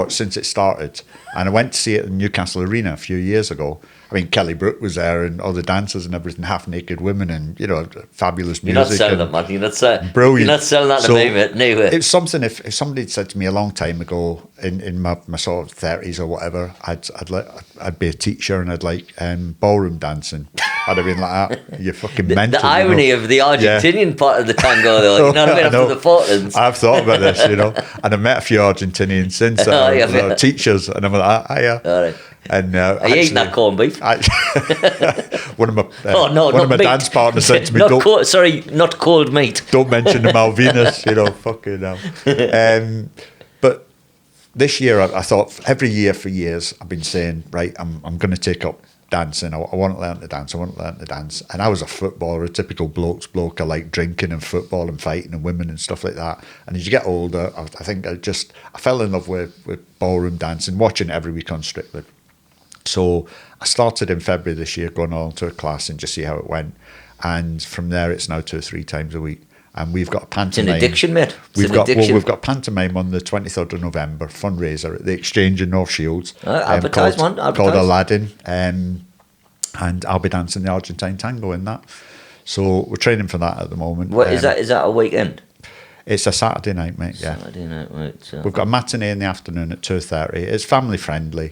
since it started, and I went to see it in Newcastle Arena a few years ago. I mean, Kelly Brook was there, and all the dancers and everything, half-naked women, and, you know, fabulous music. You're not selling it, man. You're not selling. Brilliant. You're not selling that to me, mate. No way. It's something. If somebody had said to me a long time ago, in my sort of 30s or whatever, I'd be a teacher and I'd like ballroom dancing. I'd have been like that. You're fucking mental. The irony of the Argentinian part of the tango, though. You know what I mean? After the Fortins. I've thought about this, you know, and I've met a few Argentinians since that are teachers, and I'm like, hiya. All right. And are you eating that corned beef? One of my dance partners said to me, not cold meat. Don't mention the Malvinas, you know, fucking hell. But this year, I thought, every year for years, I've been saying, right, I'm going to take up dancing. I want to learn to dance. And I was a footballer, a typical bloke. I like drinking and football and fighting and women and stuff like that. And as you get older, I think I fell in love with ballroom dancing, watching it every week on Strictly. So I started in February this year, going on to a class and just see how it went. And from there, it's now 2 or 3 times a week. And we've got a pantomime. It's an addiction, mate. We've got pantomime on the 23rd of November, fundraiser at the Exchange in North Shields. Called Aladdin. And I'll be dancing the Argentine tango in that. So we're training for that at the moment. What is that? Is that a weekend? It's a Saturday night, mate. Yeah. Saturday night, right. So. We've got a matinee in the afternoon at 2:30. It's family friendly.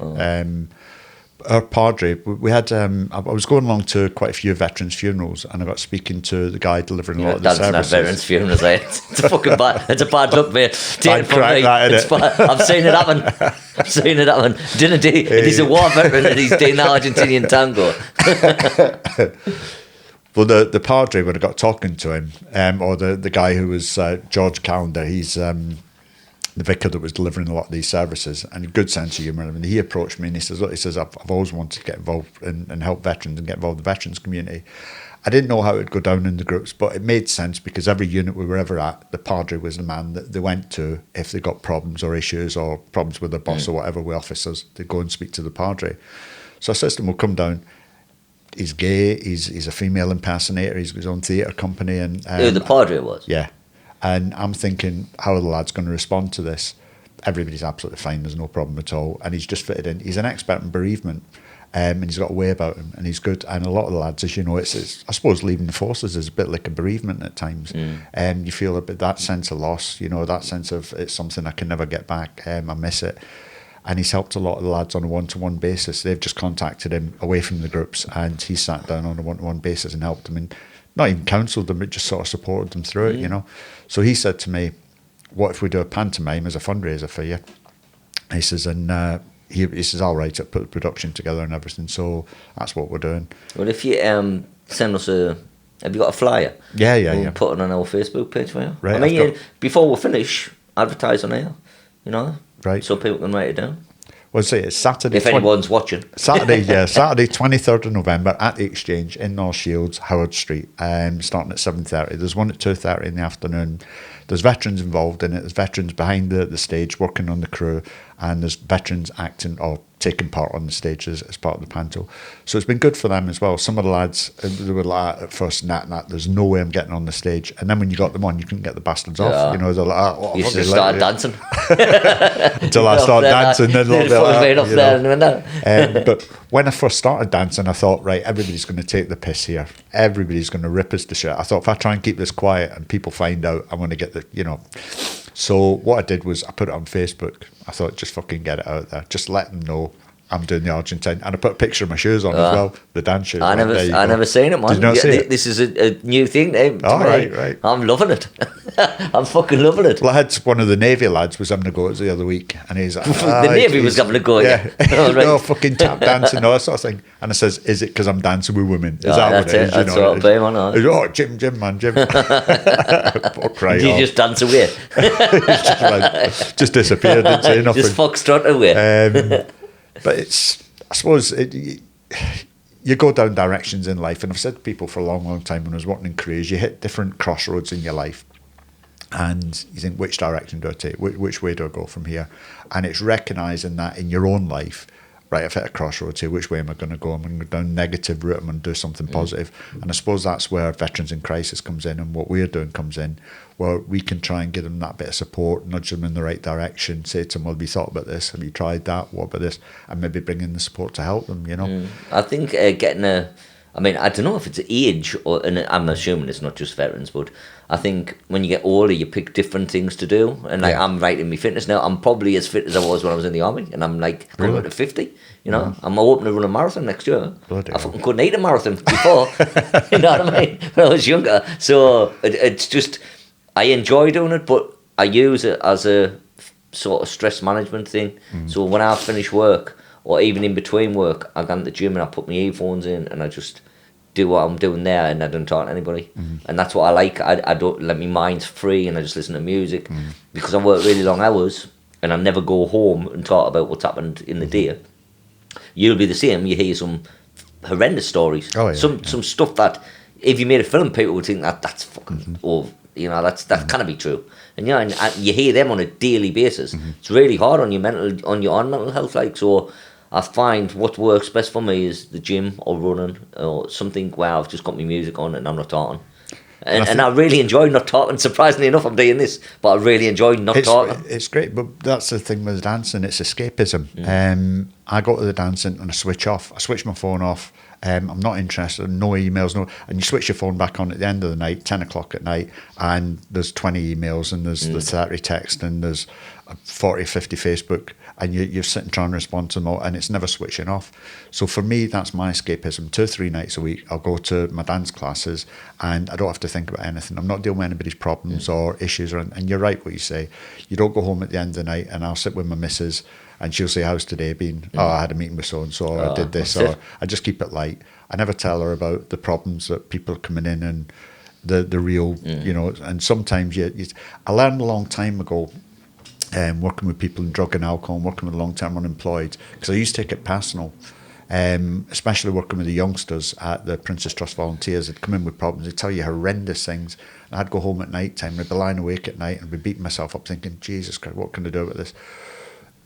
Our padre, we had. I was going along to quite a few veterans' funerals, and I got speaking to the guy delivering a lot of the services. Veterans' funerals, eh? It's a fucking bad. It's a bad look, mate. Bad crack, that, it's bad. I've seen it happen. Didn't he? He's a war veteran, and he's doing the Argentinian tango. Well, the padre, when I got talking to him, or the guy who was George Callender, he's the vicar that was delivering a lot of these services, and a good sense of humour. I mean, he approached me and he says, look, I've always wanted to get involved and help veterans and get involved in the veterans community. I didn't know how it would go down in the groups, but it made sense because every unit we were ever at, the padre was the man that they went to if they got problems or issues or problems with their boss or whatever with officers. They'd go and speak to the padre. So I said to him, we'll come down. He's gay, he's a female impersonator, he's got his own theatre company. And who the padre was? Yeah. And I'm thinking, how are the lads going to respond to this? Everybody's absolutely fine, there's no problem at all. And he's just fitted in. He's an expert in bereavement. and he's got a way about him, and he's good. And a lot of the lads, as you know, it's I suppose leaving the forces is a bit like a bereavement at times. You feel a bit that sense of loss, you know, that sense of it's something I can never get back. I miss it. And he's helped a lot of the lads on a one-to-one basis. They've just contacted him away from the groups, and he sat down on a one-to-one basis and helped them, and not even counselled them, but just sort of supported them through it, you know. So he said to me, what if we do a pantomime as a fundraiser for you? He says, and he says, I'll write it, put the production together and everything. So that's what we're doing. Well, if you send us have you got a flyer? We'll put it on our Facebook page for you. Right. I mean, before we finish, advertise on air, you know, right, so people can write it down. Well, say it's Saturday. If anyone's watching. Saturday, 23rd of November at the Exchange in North Shields, Howard Street, starting at 7:30. There's one at 2:30 in the afternoon. There's veterans involved in it. There's veterans behind the stage working on the crew, and there's veterans acting or taking part on the stage as part of the panto. So it's been good for them as well. Some of the lads, they were like at first, there's no way I'm getting on the stage. And then when you got them on, you couldn't get the bastards off. You know, they're like, you should start dancing. Until I start dancing, then they'll but when I first started dancing, I thought, right, everybody's going to take the piss here. Everybody's going to rip us to shit. I thought, if I try and keep this quiet and people find out, I'm going to get the, you know. So what I did was I put it on Facebook. I thought, just fucking get it out there. Just let them know I'm doing the Argentine. And I put a picture of my shoes on as well, the dance shoes. I never seen it, man. Did you not see it? This is a new thing to me. Right. I'm loving it. I'm fucking loving it. Well, I had one of the Navy lads was having a go the other week, and he's like, the Navy was having a go, yeah. Oh, right. No, fucking tap dancing, all that sort of thing. And I says, is it because I'm dancing with women? Is that what it is? That's what it is, man. Oh, Jim, man, Jim. Did you just dance away? just disappeared, didn't say nothing. Just foxtrot away. But it's, I suppose, you go down directions in life, and I've said to people for a long time when I was working in careers, you hit different crossroads in your life, and you think, which direction do I take? Which way do I go from here? And it's recognising that in your own life, right, I've hit a crossroads here, which way am I going to go? I'm going to go down negative route, I'm going to do something positive. And I suppose that's where Veterans in Crisis comes in, and what we're doing comes in, where we can try and give them that bit of support, nudge them in the right direction, say to them, well, have you thought about this? Have you tried that? What about this? And maybe bring in the support to help them, you know? I think getting I mean, I don't know if it's age, and I'm assuming it's not just veterans, but I think when you get older, you pick different things to do. And like, I'm right in my fitness now. I'm probably as fit as I was when I was in the army, and I'm like going to 50. You know, I'm hoping to run a marathon next year. Bloody I fucking couldn't eat a marathon before. You know what I mean? When I was younger. So it's just, I enjoy doing it, but I use it as a sort of stress management thing. So when I finish work, or even in between work, I go to the gym and I put my earphones in and I just do what I'm doing there, and I don't talk to anybody. And that's what I like. I don't let my mind free, and I just listen to music because I work really long hours and I never go home and talk about what's happened in the day. You'll be the same. You hear some horrendous stories. Some stuff that if you made a film, people would think that's fucking you know, that can't be true. And you know, and you hear them on a daily basis. It's really hard on your mental health. Like, so I find what works best for me is the gym or running or something where I've just got my music on and I'm not talking. And I really enjoy not talking. Surprisingly enough, I'm doing this, but I really enjoy not talking. It's great, but that's the thing with dancing. It's escapism. I go to the dancing and I switch off. I switch my phone off. I'm not interested. No emails. And you switch your phone back on at the end of the night, 10 o'clock at night, and there's 20 emails and there's the 30 text and there's 40, 50 Facebook, and you're sitting trying to respond to them all, and it's never switching off. So for me, that's my escapism. 2 or 3 nights a week, I'll go to my dance classes, and I don't have to think about anything. I'm not dealing with anybody's problems or issues. And you're right what you say. You don't go home at the end of the night, and I'll sit with my missus, and she'll say, how's today been? Oh, I had a meeting with so-and-so, or I did this, or I just keep it light. I never tell her about the problems that people are coming in and the real, you know, and sometimes I learned a long time ago, working with people in drug and alcohol and working with long-term unemployed, because I used to take it personal, especially working with the youngsters at the Princess Trust Volunteers. They'd come in with problems, they'd tell you horrendous things, and I'd go home at night time, I'd be lying awake at night and be beating myself up thinking, Jesus Christ, what can I do about this?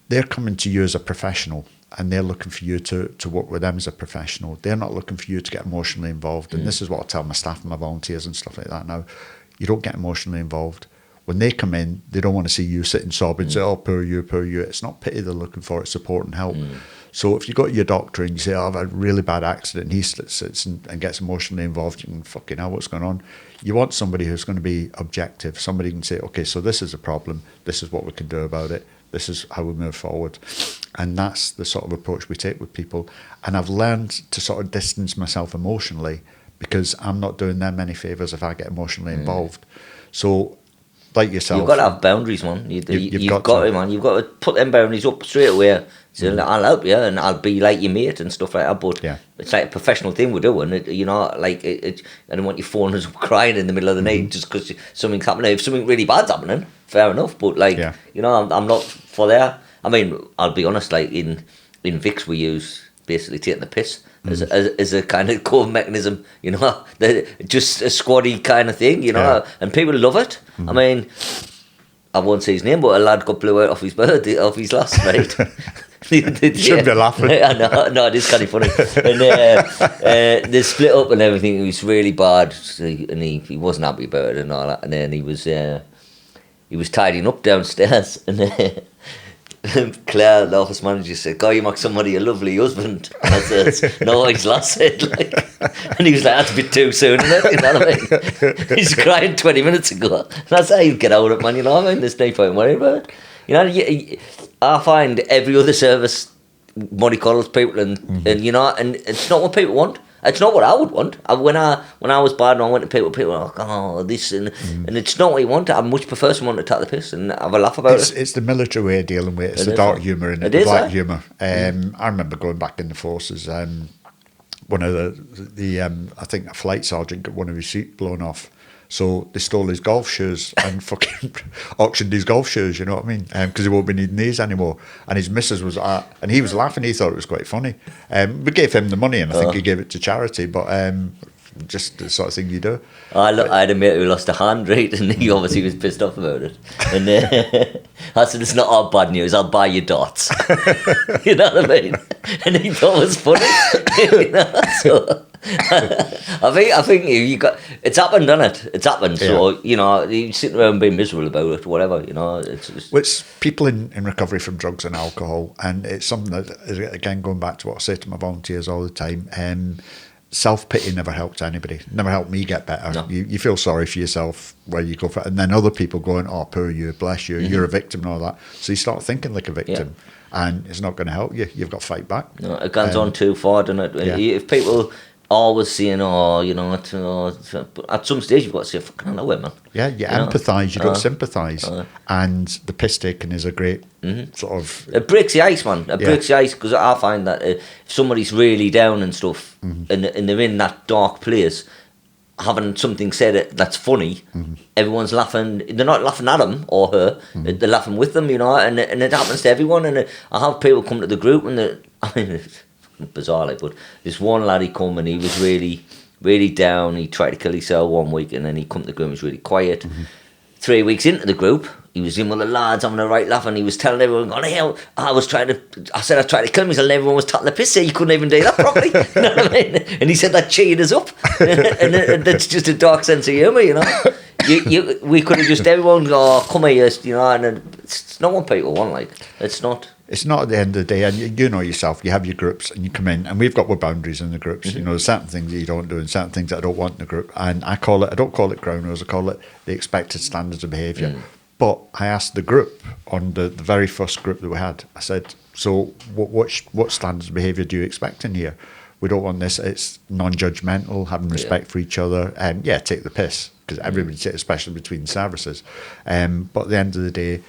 They're coming to you as a professional, and they're looking for you to work with them as a professional. They're not looking for you to get emotionally involved. And this is what I tell my staff and my volunteers and stuff like that now. You don't get emotionally involved. when they come in, they don't want to see you sitting sobbing, say, oh, poor you, poor you. It's not pity they're looking for, it's support and help. So if you go to your doctor and you say, oh, I've had a really bad accident, and he sits and gets emotionally involved, you can fucking hell, what's going on? You want somebody who's going to be objective, somebody who can say, okay, so this is a problem, this is what we can do about it, this is how we move forward. And that's the sort of approach we take with people. And I've learned to sort of distance myself emotionally, because I'm not doing them any favours if I get emotionally involved. So, like yourself, you've got to have boundaries, man. You've got to, man. You've got to put them boundaries up straight away. So I'll help you, and I'll be like your mate and stuff like that. But it's like a professional thing we're doing. I don't want you phoning us up crying in the middle of the night just because something's happening. If something really bad's happening, fair enough. But I'm not for that. I mean, I'll be honest. Like in Vix, we use basically taking the piss as a kind of core mechanism. Just a squaddy kind of thing. And people love it. I mean, I won't say his name, but a lad got blew out off his birthday, off his last night. Shouldn't be laughing. I know, no, it is kind of funny. And they split up and everything. It was really bad, and he wasn't happy about it and all that. And then he was tidying up downstairs, and Claire, the office manager, said, "God, you make somebody a lovely husband." And I said, "No, he's lost it." And he was like, "That's a bit too soon, isn't it?" You know what I mean? He's crying 20 minutes ago. And I said, "You get out of it, man. You know what I mean? There's no point worrying about it." I find every other service money calls people, and it's not what people want. It's not what I would want. When I was bad and I went to people were like, oh, this, and it's not what you want. I much prefer someone to take the piss and have a laugh about it. It's the military way of dealing with it. It's the dark humour and the black humour. I remember going back in the forces, one of the I think a flight sergeant got one of his seats blown off. So they stole his golf shoes and fucking auctioned his golf shoes, you know what I mean? Because he won't be needing these anymore. And his missus was, and he was laughing, he thought it was quite funny. We gave him the money, and I think he gave it to charity, but just the sort of thing you do. I had a mate who lost a hand, right? And he obviously was pissed off about it. And I said, "It's not all bad news, I'll buy you darts." You know what I mean? And he thought it was funny. So I think you got, it's happened, hasn't it? It's happened. So you sit around being miserable about it, whatever. It's people in recovery from drugs and alcohol, and it's something that, again, going back to what I say to my volunteers all the time. Self-pity never helped anybody, never helped me get better. No. You feel sorry for yourself where you go for it, and then other people going, oh, poor you, bless you, you're a victim and all that. So you start thinking like a victim, and it's not going to help you. You've got to fight back. No, it goes on too far, doesn't it? If people always saying, at some stage you've got to say, fucking hell, man. Yeah, you empathise, you've got to sympathise. And the piss taking is a great sort of... It breaks the ice, man. It breaks the ice, because I find that if somebody's really down and stuff, and they're in that dark place, having something said that's funny, everyone's laughing. They're not laughing at him or her, they're laughing with them, and it happens to everyone. And I have people come to the group, and bizarrely, but this one lad, he come and he was really, really down. He tried to kill himself one week, and then he come to the group and was really quiet. 3 weeks into the group, he was in with the lads having a right laugh, and he was telling everyone, going, "Hey, I tried to kill myself," and everyone was taking the piss. He couldn't even do that properly. You know what I mean? And he said that cheated us up. and that's just a dark sense of humour, we could have just, everyone go, "Oh, come here," and it's not what people want, like. It's not. It's not at the end of the day, and you know yourself, you have your groups and you come in, and we've got our boundaries in the groups. There's certain things that you don't do and certain things that I don't want in the group. And I don't call it ground rules, I call it the expected standards of behaviour. But I asked the group on the very first group that we had, I said, so what standards of behaviour do you expect in here? We don't want this, it's non-judgmental, having respect for each other, and take the piss, because everybody takes, especially between services. But at the end of the day,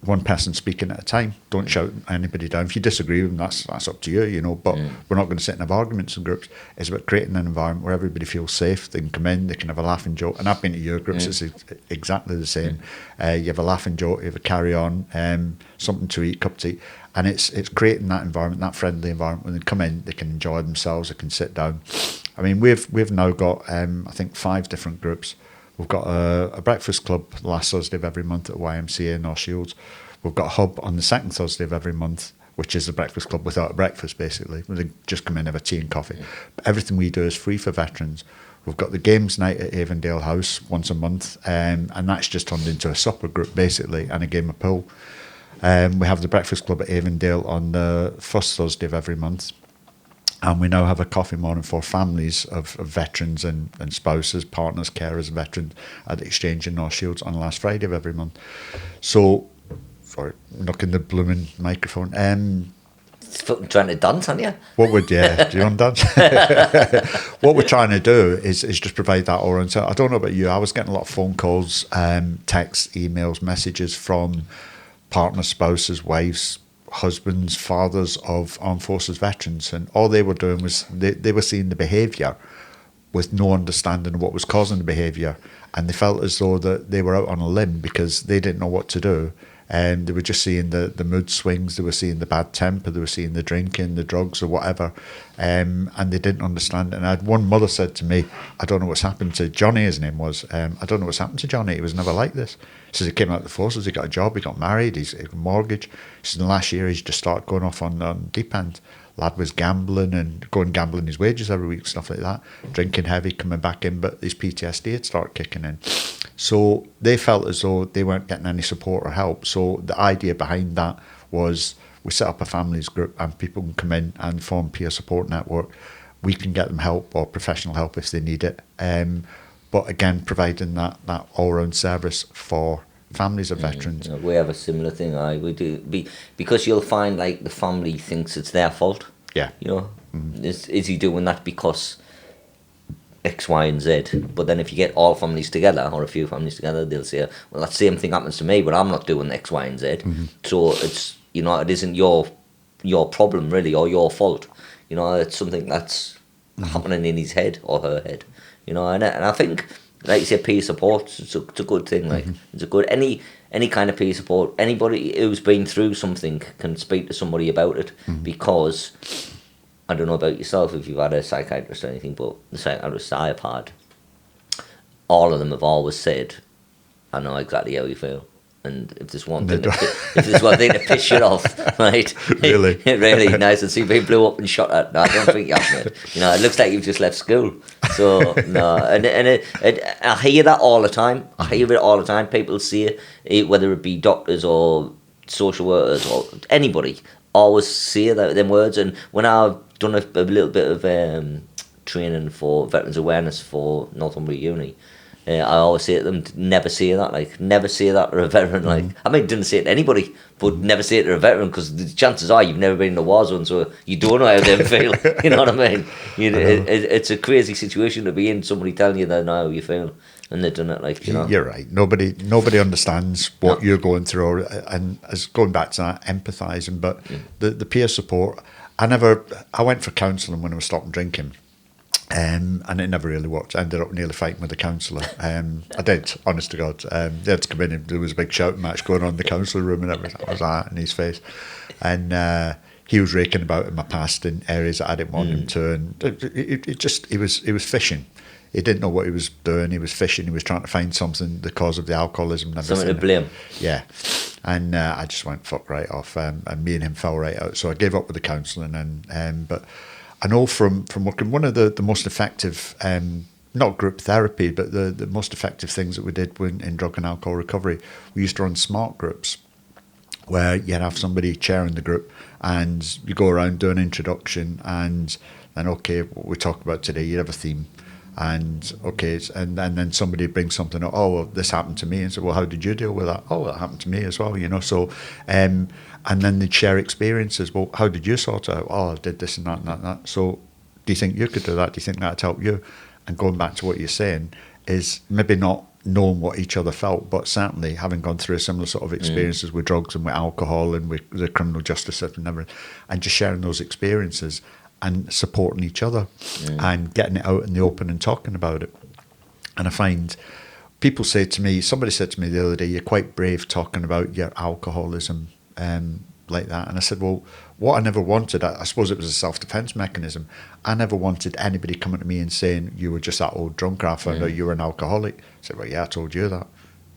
one person speaking at a time. Don't shout anybody down. If you disagree with them, that's up to you, but we're not going to sit and have arguments in groups. It's about creating an environment where everybody feels safe. They can come in, they can have a laugh and joke. And I've been to your groups, it's exactly the same. You have a laugh and joke, you have a carry on, something to eat, cup to eat. And it's creating that environment, that friendly environment. When they come in, they can enjoy themselves, they can sit down. I mean, we've now got, I think, 5 different groups. We've got a breakfast club last Thursday of every month at YMCA in North Shields. We've got a hub on the second Thursday of every month, which is a breakfast club without a breakfast, basically. They just come in, have a tea and coffee. But everything we do is free for veterans. We've got the games night at Avondale House once a month, and that's just turned into a supper group basically, and a game of pool. We have the Breakfast Club at Avondale on the first Thursday of every month. And we now have a coffee morning for families of veterans and spouses, partners, carers, veterans at the Exchange in North Shields on the last Friday of every month. So, sorry, knocking the blooming microphone. Trying to dance, aren't you? What would, yeah, do you want to dance? What we're trying to do is just provide that all-round. So I don't know about you, I was getting a lot of phone calls, texts, emails, messages from partners, spouses, wives, husbands, fathers of armed forces veterans, and all they were doing was they were seeing the behaviour with no understanding of what was causing the behaviour, and they felt as though that they were out on a limb because they didn't know what to do, and they were just seeing the mood swings, they were seeing the bad temper, they were seeing the drinking, the drugs or whatever, and they didn't understand. And I had one mother said to me, I don't know what's happened to Johnny, his name was, I don't know what's happened to Johnny, he was never like this. She says he came out of the forces, he got a job, he got married, he's got a mortgage. She says in the last year he's just started going off on deep end. Lad was gambling and going gambling his wages every week, stuff like that, drinking heavy, coming back in, but his PTSD had started kicking in. So they felt as though they weren't getting any support or help. So the idea behind that was we set up a families group and people can come in and form peer support network. We can get them help or professional help if they need it. But again, providing that all-round service for families of veterans. We have a similar thing. We do because you'll find like the family thinks it's their fault. Yeah. You know, is he doing that because X, Y, and Z? But then if you get all families together or a few families together, they'll say, well, that same thing happens to me, but I'm not doing X, Y, and Z. So it's, you know, it isn't your problem really or your fault. You know, it's something that's happening in his head or her head. You know, and I think, like you say, peer support, it's a good thing. Like it's a good any kind of peer support. Anybody who's been through something can speak to somebody about it, because I don't know about yourself if you've had a psychiatrist or anything, but the psychiatrists I've had, all of them have always said, I know exactly how you feel. And if there's one thing to piss you off, right? Really? Really nice to see being blew up and shot at. No, I don't think you have, mate. You know, it looks like you've just left school. So, no. And I hear that all the time. I hear it all the time. People see it, whether it be doctors or social workers or anybody, always say them words. And when I've done a little bit of training for veterans awareness for Northumbria Uni, I always say to them, never say that, like, never say that to a veteran, like, I mean, didn't say it to anybody, but never say it to a veteran, because the chances are you've never been in a war zone, so you don't know how they feel, you know what I mean? It's a crazy situation to be in, somebody telling you they know how you feel, and they've done it, like, you know. You're right, nobody understands what you're going through, and as going back to that, empathising, but the peer support, I went for counselling when I was stopping drinking. And it never really worked. I ended up nearly fighting with the counsellor. I did, honest to God. They had to come in and there was a big shouting match going on in the counsellor room and everything. I was that in his face. And he was raking about in my past in areas that I didn't want him to. And he was fishing. He didn't know what he was doing. He was fishing. He was trying to find something, the cause of the alcoholism and everything. Something to blame. Yeah. And I just went fuck right off. And me and him fell right out. So I gave up with the counselling. But I know from working, one of the most effective, not group therapy, but the most effective things that we did in drug and alcohol recovery, we used to run smart groups where you'd have somebody chairing the group and you go around, do an introduction, and then, okay, what we talk about today, you'd have a theme. And okay, and then somebody brings something up, oh, well, this happened to me, and so, well, how did you deal with that? Oh, that happened to me as well, you know. So and then they'd share experiences. Well, how did you sort it out? Oh, I did this and that and that and that. So do you think you could do that? Do you think that'd help you? And going back to what you're saying is maybe not knowing what each other felt, but certainly having gone through similar sort of experiences with drugs and with alcohol and with the criminal justice system and everything, and just sharing those experiences and supporting each other and getting it out in the open and talking about it. And I find people say to me, somebody said to me the other day, you're quite brave talking about your alcoholism like that. And I said, well, what I never wanted, I suppose it was a self-defense mechanism. I never wanted anybody coming to me and saying, you were just that old drunk, I found out you were an alcoholic. I said, well, yeah, I told you that.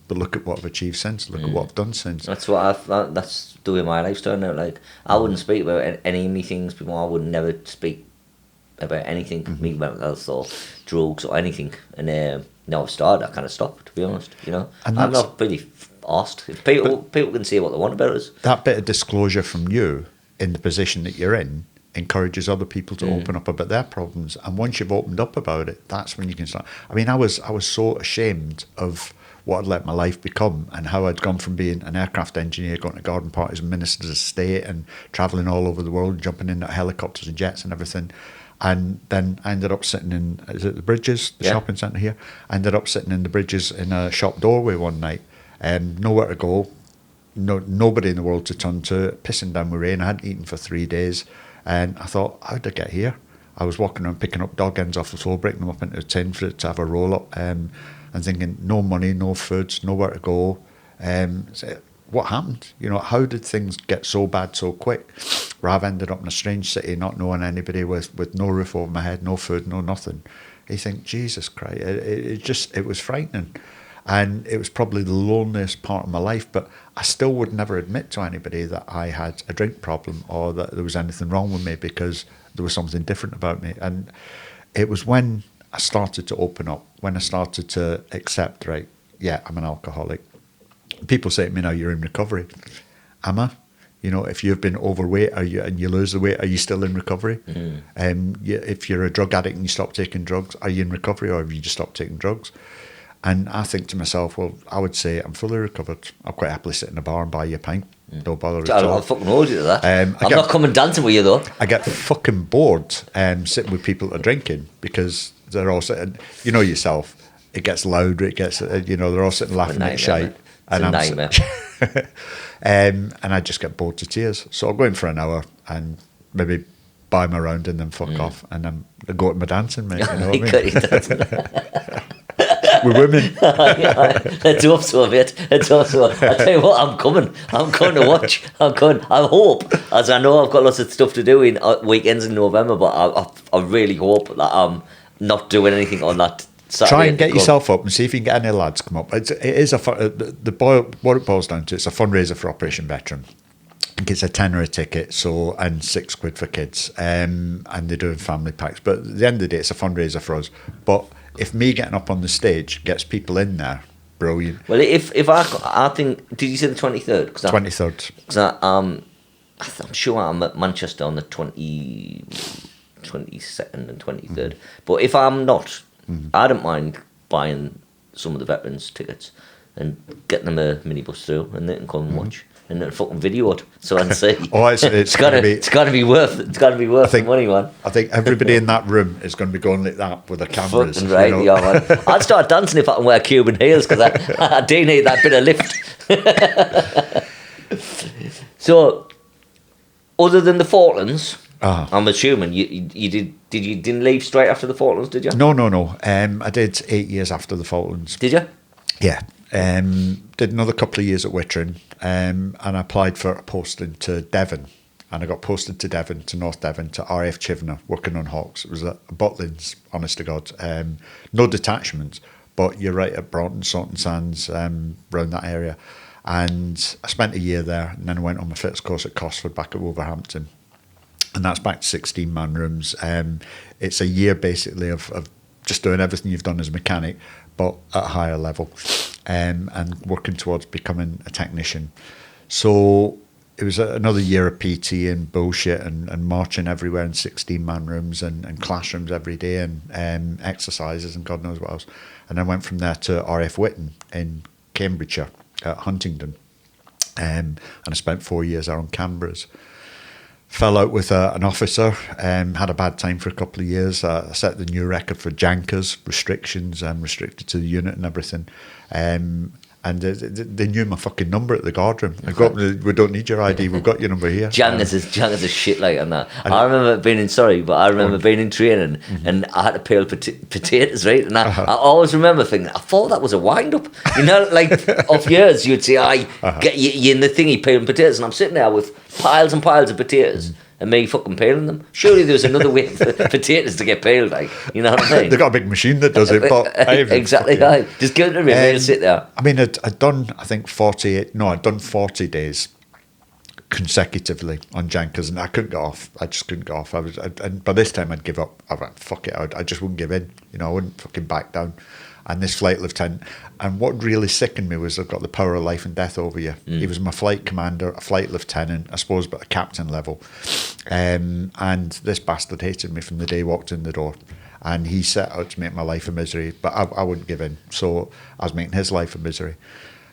But look at what I've achieved since. Look at what I've done since. That's what that's the way my life's turned out. Like, I wouldn't speak about any of me things before. I would never speak about anything, me mental health or drugs or anything. And now I've started, I kind of stopped, to be honest. You know, And I'm that's- not really asked. If people can say what they want about us. That bit of disclosure from you in the position that you're in encourages other people to open up about their problems. And once you've opened up about it, that's when you can start. I mean, I was so ashamed of what I'd let my life become and how I'd gone from being an aircraft engineer, going to garden parties and ministers' estate and travelling all over the world, jumping in at helicopters and jets and everything. And then I ended up sitting in, is it the Bridges, the shopping centre here? I ended up sitting in the Bridges in a shop doorway one night, nowhere to go, nobody in the world to turn to, pissing down with rain. I hadn't eaten for 3 days. And I thought, how did I get here? I was walking around picking up dog ends off the floor, breaking them up into a tin for it to have a roll-up, and thinking, no money, no food, nowhere to go. So what happened? You know, how did things get so bad so quick? Where I've ended up in a strange city, not knowing anybody, with no roof over my head, no food, no nothing. You think, Jesus Christ, it was frightening. And it was probably the loneliest part of my life, but I still would never admit to anybody that I had a drink problem or that there was anything wrong with me, because there was something different about me. And it was when I started to open up, when I started to accept, right, yeah, I'm an alcoholic. People say to me now, you're in recovery. Am I? You know, if you've been overweight and you lose the weight, are you still in recovery? If you're a drug addict and you stop taking drugs, are you in recovery, or have you just stopped taking drugs? And I think to myself, well, I would say I'm fully recovered. I'll quite happily sit in a bar and buy you a pint. No bother at all. I'll fucking hold you to that. I'm not coming dancing with you, though. I get fucking bored sitting with people that are drinking, because they're all sitting, you know yourself, it gets louder, it gets, they're all sitting laughing at shite. And I'm nightmare. And I just get bored to tears. So I'll go in for an hour and maybe buy my round and then fuck off, and then I go to my dancing, mate. You know what I mean? With women. Let's hope so, mate. Let's hope so. I tell you what, I'm coming to watch. I hope, as I know I've got lots of stuff to do in weekends in November, but I really hope that I'm not doing anything on that Saturday. Try and get yourself up and see if you can get any lads come up. It is what it boils down to, it's a fundraiser for Operation Veteran. I think it's a tenner a ticket, and £6 for kids, and they're doing family packs. But at the end of the day, it's a fundraiser for us. But if me getting up on the stage gets people in there, brilliant. Well, if I think, did you say the 23rd? 23rd. Because I'm sure I'm at Manchester on the 22nd and 23rd. But if I'm not, I don't mind buying some of the veterans' tickets and getting them a minibus through, and they can come and watch. And then fucking video it, so I can see. it's gotta be worth the money, man. I think everybody in that room is going to be going like that with their cameras. Fucking right, yeah, man. I'd start dancing if I can wear Cuban heels, because I do need that bit of lift. So, other than the Falklands, I'm assuming you didn't leave straight after the Falklands, did you? No. I did 8 years after the Falklands. Did you? Yeah. Did another couple of years at Wittering, and I applied for a posting to Devon, and I got posted to Devon, to North Devon, to RAF Chivenor, working on Hawks. It was at Butlins, honest to God. No detachments, but you're right at Broughton, Saunton Sands, around that area. And I spent a year there, and then I went on my fitness course at Cosford, back at Wolverhampton. And that's back to 16-man rooms. It's a year, basically, of just doing everything you've done as a mechanic, but at a higher level, and working towards becoming a technician. So it was another year of PT and bullshit and marching everywhere in 16-man rooms and classrooms every day and exercises and God knows what else. And I went from there to RF Whitton in Cambridgeshire at Huntingdon, and I spent 4 years there on Canberras. Fell out with an officer, had a bad time for a couple of years. I set the new record for jankers, restrictions, restricted to the unit and everything. And they knew my fucking number at the guardroom. I got, we don't need your ID, we've got your number here. Jankers is shit like that. I remember being in training, and I had to peel potatoes, right? And I always remember thinking, I thought that was a wind up. You know, like of years you'd say, get you in the thingy peeling potatoes, and I'm sitting there with piles and piles of potatoes. And me fucking peeling them. Surely there was another way for potatoes to get peeled, like, you know what I mean? They've got a big machine that does it, but exactly, right. Just give it to me, and sit there. I mean, I'd done, I think, I'd done 40 days consecutively on Jankers, and I couldn't get off. I just couldn't get off. And by this time I'd give up. I went, fuck it, I just wouldn't give in. You know, I wouldn't fucking back down. And this flight lieutenant, and what really sickened me was I've got the power of life and death over you. He was my flight commander, a flight lieutenant, I suppose, but a captain level. And this bastard hated me from the day he walked in the door. And he set out to make my life a misery, but I wouldn't give in. So I was making his life a misery.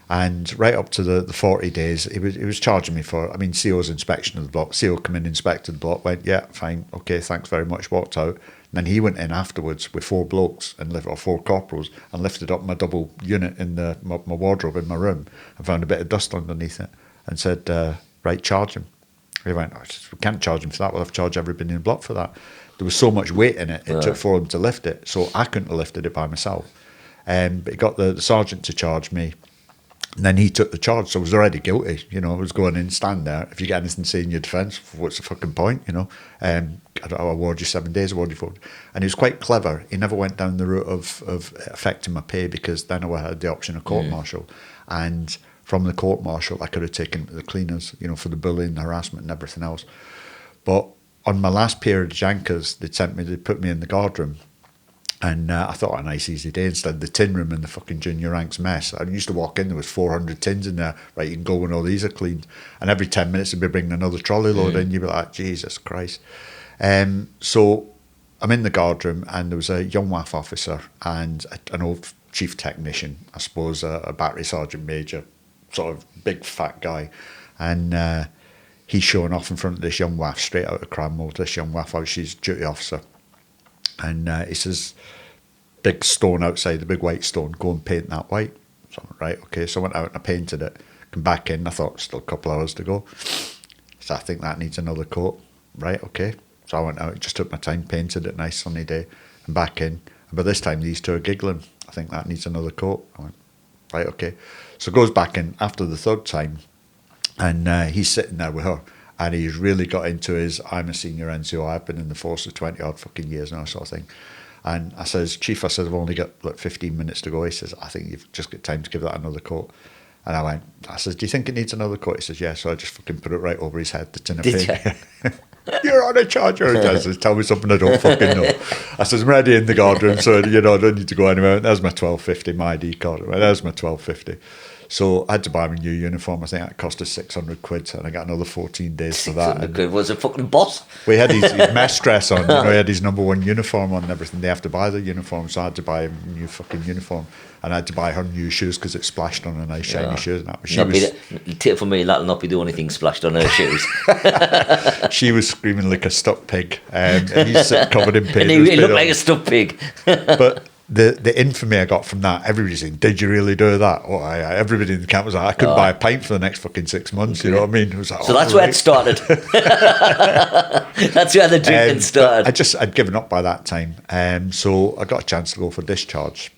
And right up to the 40 days, he was charging me for, CO's inspection of the block. CO come in, inspected the block, went, yeah, fine, okay, thanks very much, walked out. And then he went in afterwards with 4 blokes, or 4 corporals, and lifted up my double unit in my wardrobe in my room and found a bit of dust underneath it and said, right, charge him. He went, we can't charge him for that, we'll have to charge everybody in the block for that. There was so much weight in it, it took for him to lift it, so I couldn't have lifted it by myself. But he got the sergeant to charge me. And then he took the charge, so I was already guilty. You know, I was going in, stand there. If you get anything to say in your defence, what's the fucking point, you know? I'll award you 7 days, award you 4. And he was quite clever. He never went down the route of affecting my pay, because then I had the option of court-martial. And from the court-martial, I could have taken it to the cleaners, you know, for the bullying, the harassment and everything else. But on my last period of Jankers, they'd put me in the guard room. And I thought, a nice easy day. Instead, the tin room in the fucking junior ranks mess. I used to walk in, there was 400 tins in there. Right, you can go when all these are cleaned. And every 10 minutes they'd be bringing another trolley load in. You'd be like, Jesus Christ. So I'm in the guard room, and there was a young WAF officer and an old chief technician, I suppose, a battery sergeant major, sort of big fat guy. And he's showing off in front of this young WAF, straight out of Cranmore, this young WAF, she's duty officer. And he says, big stone outside, the big white stone, go and paint that white. So I went, right, okay. So I went out and I painted it. Come back in, I thought, still a couple hours to go. So I think that needs another coat. Right, okay. So I went out, just took my time, painted it, nice sunny day, and back in. And by this time, these two are giggling. I think that needs another coat. I went, right, okay. So goes back in after the 3rd time, and he's sitting there with her. And he's really got into his, I'm a senior NCO, I've been in the force for 20 odd fucking years now, sort of thing. And I says, Chief, I've only got like 15 minutes to go. He says, I think you've just got time to give that another coat. And I says, do you think it needs another coat? He says, yeah. So I just fucking put it right over his head, the tin of paint. You're on a charge. I says, tell me something I don't fucking know. I says, I'm ready in the guard room, so, you know, I don't need to go anywhere. There's my 12.50, my ID card. There's my 12.50. So I had to buy him a new uniform. I think that cost us 600 quid, and I got another 14 days for that. 600 quid was a fucking boss. We had his mess dress on, you know, he had his number 1 uniform on and everything. They have to buy the uniform, so I had to buy him a new fucking uniform. And I had to buy her new shoes because it splashed on her nice shiny shoes. And that. Tip for me, that'll not be the only thing splashed on her shoes. She was screaming like a stuck pig, and he's covered in paint. And he looked like a stuck pig. But the infamy I got from that, everybody's saying, did you really do that? Oh, everybody in the camp was like, I couldn't buy a pint for the next fucking 6 months, you know what I mean? It was like, so that's where it started. That's where the drinking started. I'd given up by that time. So I got a chance to go for discharge.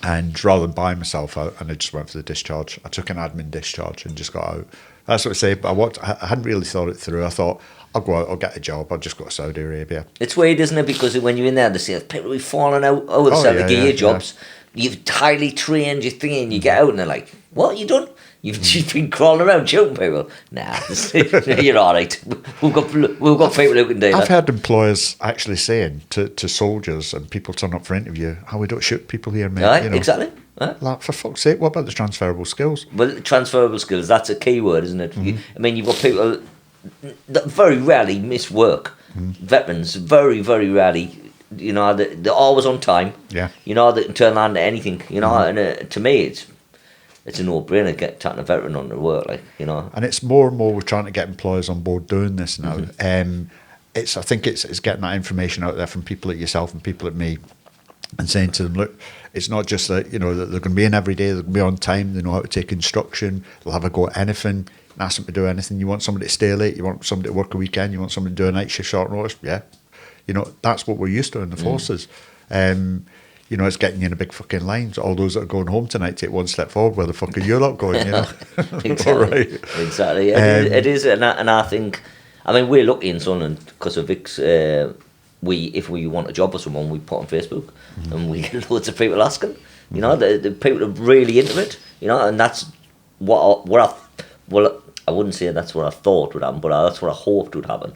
And rather than buy myself out, and I just went for the discharge, I took an admin discharge and just got out. That's what I say, but I hadn't really thought it through. I thought, I'll go out, I'll get a job, I'll just go to Saudi Arabia. It's weird, isn't it? Because when you're in there, they say people will be falling out of the gear jobs. You've highly trained your thing, and you get out, and they're like, what, you done? You've been crawling around shooting people. Nah, you're all right. We've got people who can do that. I've heard employers actually saying to soldiers and people turn up for interview, we don't shoot people here, mate. Right, you know? exactly. Like, for fuck's sake, what about the transferable skills? Well, transferable skills, that's a key word, isn't it? Mm-hmm. You've got people that very rarely miss work. Mm-hmm. Veterans, very, very rarely. You know, they're always on time. Yeah. You know, they can turn on to anything. You know, and to me, it's a no-brainer taking a veteran on to work, like, you know. And it's more and more we're trying to get employers on board doing this now. Mm-hmm. I think it's getting that information out there from people like yourself and people like me, and saying to them, look, it's not just that, you know, that they're going to be in every day, they're going to be on time, they know how to take instruction, they'll have a go at anything, ask them to do anything. You want somebody to stay late, you want somebody to work a weekend, you want somebody to do a night shift short notice, yeah. You know, that's what we're used to in the forces. You know, it's getting you in a big fucking line. So all those that are going home tonight take one step forward. Where the fuck are you lot going, you know? Exactly. All right. Exactly. It is, and I think, we're lucky in Sunderland because of Vic's. If we want a job with someone, we put on Facebook, and we get loads of people asking. You know, the people are really into it. You know, and that's I wouldn't say that's what I thought would happen, but that's what I hoped would happen.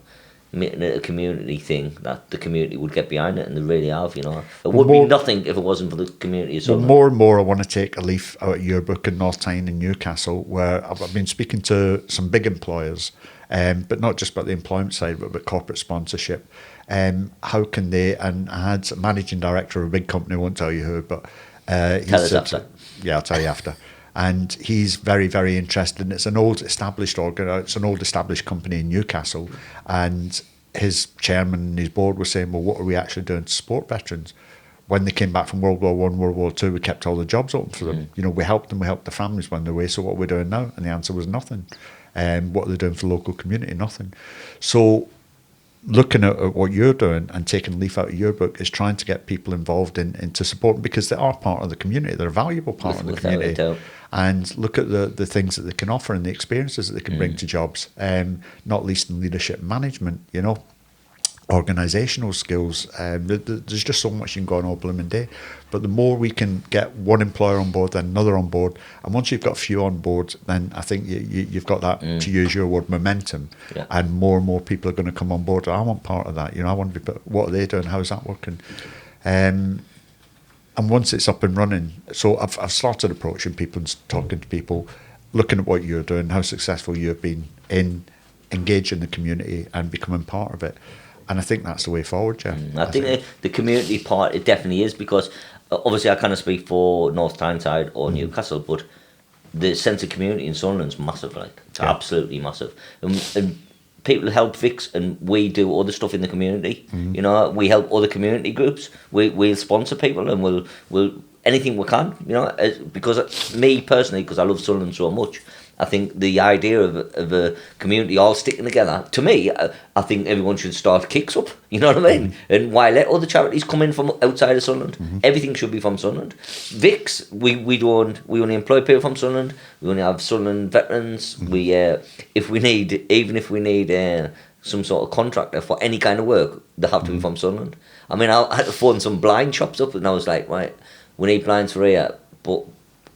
Making it a community thing, that the community would get behind it, and they really have, you know. It would be nothing if it wasn't for the community of Sunderland. More and more I want to take a leaf out of your book in North Tyne and Newcastle, where I've been speaking to some big employers, but not just about the employment side, but about corporate sponsorship. How can they, and I had a managing director of a big company, I won't tell you who, but Tell us after. Yeah, I'll tell you after. And he's very, very interested. And it's an old established company in Newcastle. And his chairman and his board were saying, well, what are we actually doing to support veterans? When they came back from World War I, World War II, we kept all the jobs open for them. You know, we helped them, we helped the families when they were away. So what are we doing now? And the answer was nothing. What are they doing for the local community? Nothing. So looking at what you're doing and taking a leaf out of your book is trying to get people involved into support, because they are part of the community. They're a valuable part of the community. And look at the things that they can offer and the experiences that they can bring to jobs, not least in leadership and management, you know, organisational skills. There's just so much you can go on all blooming day. But the more we can get one employer on board, then another on board, and once you've got a few on board, then I think you've got that, to use your word, momentum, and more people are going to come on board. I want part of that. You know, I want to be, what are they doing? How's that working? And once it's up and running, so I've started approaching people and talking to people, looking at what you're doing, how successful you've been in engaging the community and becoming part of it. And I think that's the way forward, Jeff. I think the community part, it definitely is, because obviously I can't speak for North Tyneside or Newcastle, but the sense of community in Sunderland's massive, like, it's absolutely massive. And people help Vix, and we do other stuff in the community. You know, we help other community groups. We'll sponsor people, and we'll anything we can. You know, because me personally, because I love Sunderland so much, I think the idea of a community all sticking together, to me, I think everyone should start kicks up. You know what I mean? And why let other charities come in from outside of Sunderland? Everything should be from Sunderland. Vix, we only employ people from Sunderland. We only have Sunderland veterans. We if we need some sort of contractor for any kind of work, they have to be from Sunderland. I mean, I had to phone some blind shops up, and I was like, right, we need blinds for here, but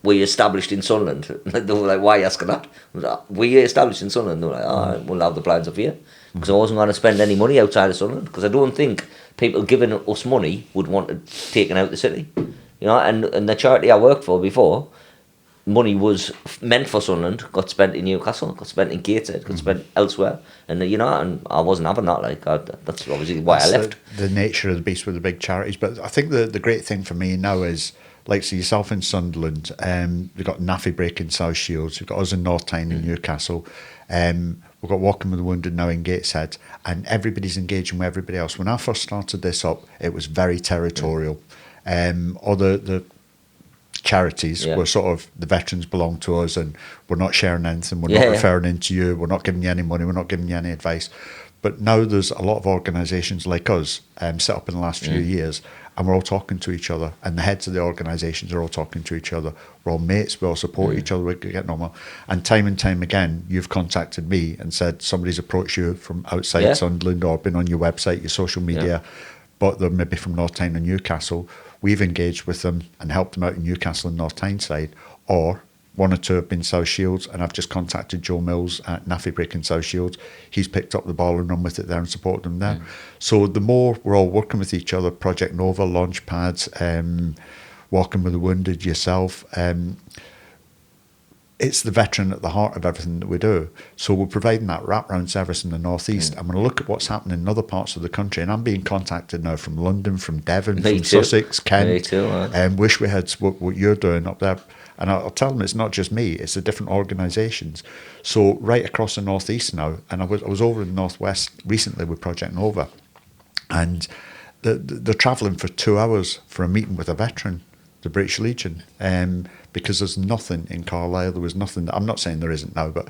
we established in Sunderland. They were like, why are you asking that? I was like, we established in Sunderland. They were like, oh, we'll have the blinds up here. Because I wasn't going to spend any money outside of Sunderland, because I don't think people giving us money would want it taken out the city. You know, and the charity I worked for before, money was meant for Sunderland, got spent in Newcastle, got spent in Gateshead, got spent elsewhere. And, you know, and I wasn't having that. Like, that's obviously why I left. The nature of the beast with the big charities. But I think the great thing for me now is, like, so yourself in Sunderland, we've got NAFI Break in South Shields, we've got us in North Tyne in Newcastle, we've got Walking with the Wounded now in Gateshead, and everybody's engaging with everybody else. When I first started this up, it was very territorial. The charities were sort of, the veterans belong to us, and we're not sharing anything, we're not referring into you, we're not giving you any money, we're not giving you any advice. But now there's a lot of organisations like us set up in the last few years, and we're all talking to each other, and the heads of the organisations are all talking to each other. We're all mates, we all support each other, we're getting on well. And time again, you've contacted me and said somebody's approached you from outside Sunderland, or been on your website, your social media, but they're maybe from North Tyne or Newcastle. We've engaged with them and helped them out in Newcastle and North Tyneside, or one or two have been South Shields, and I've just contacted Joe Mills at NAFI Break in South Shields. He's picked up the ball and run with it there and supported them there. So the more we're all working with each other, Project Nova, Launchpads, Walking with the Wounded, yourself, it's the veteran at the heart of everything that we do. So we're providing that wraparound service in the North East. I'm going to look at what's happening in other parts of the country, and I'm being contacted now from London, from Devon, from Sussex, Kent. Me too, and wish we had what you're doing up there. And I'll tell them it's not just me, it's the different organisations. So right across the North East now, and I was over in the North West recently with Project Nova, and they're travelling for 2 hours for a meeting with a veteran, the British Legion, because there's nothing in Carlisle. There was nothing. I'm not saying there isn't now, but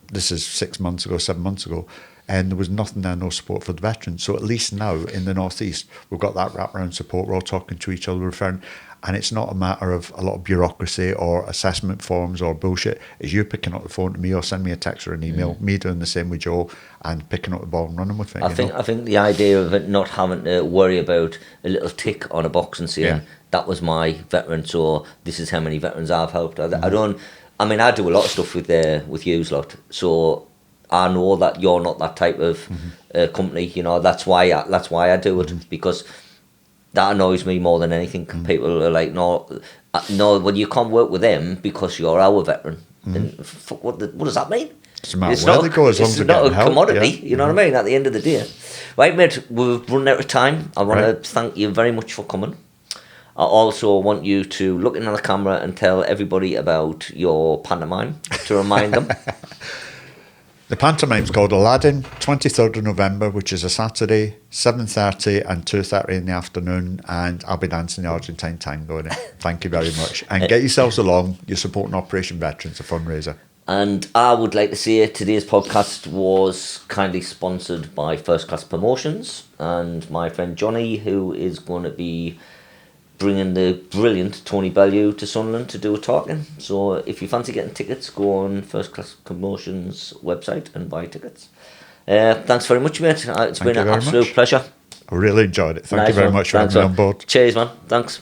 this is 6 months ago, 7 months ago, and there was nothing there, no support for the veterans. So at least now in the North East, we've got that wraparound support. We're all talking to each other, referring. And it's not a matter of a lot of bureaucracy or assessment forms or bullshit. It's you picking up the phone to me or send me a text or an email, me doing the same with Joe, and picking up the ball and running with it. I think the idea of it not having to worry about a little tick on a box and saying that was my veteran, so this is how many veterans I've helped. I don't. I mean, I do a lot of stuff with yous lot, so I know that you're not that type of company. You know, that's why I do it, because that annoys me more than anything. People are like, no, well, you can't work with them because you're our veteran. And what does that mean? It's not a commodity, you know what I mean, at the end of the day. Right, mate, we've run out of time. I want to thank you very much for coming. I also want you to look into the camera and tell everybody about your pantomime to remind them. The pantomime's called Aladdin, 23rd of November, which is a Saturday, 7:30 and 2:30 in the afternoon, and I'll be dancing the Argentine tango in it. Thank you very much. And get yourselves along. You're supporting Operation Veterans, a fundraiser. And I would like to say today's podcast was kindly sponsored by First Class Promotions and my friend Johnny, who is going to be bringing the brilliant Tony Bellew to Sunderland to do a talking. So if you fancy getting tickets, go on First Class Promotions website and buy tickets. Thanks very much, mate. It's been an absolute pleasure. I really enjoyed it. Thank you very much for having me on board. Cheers, man. Thanks.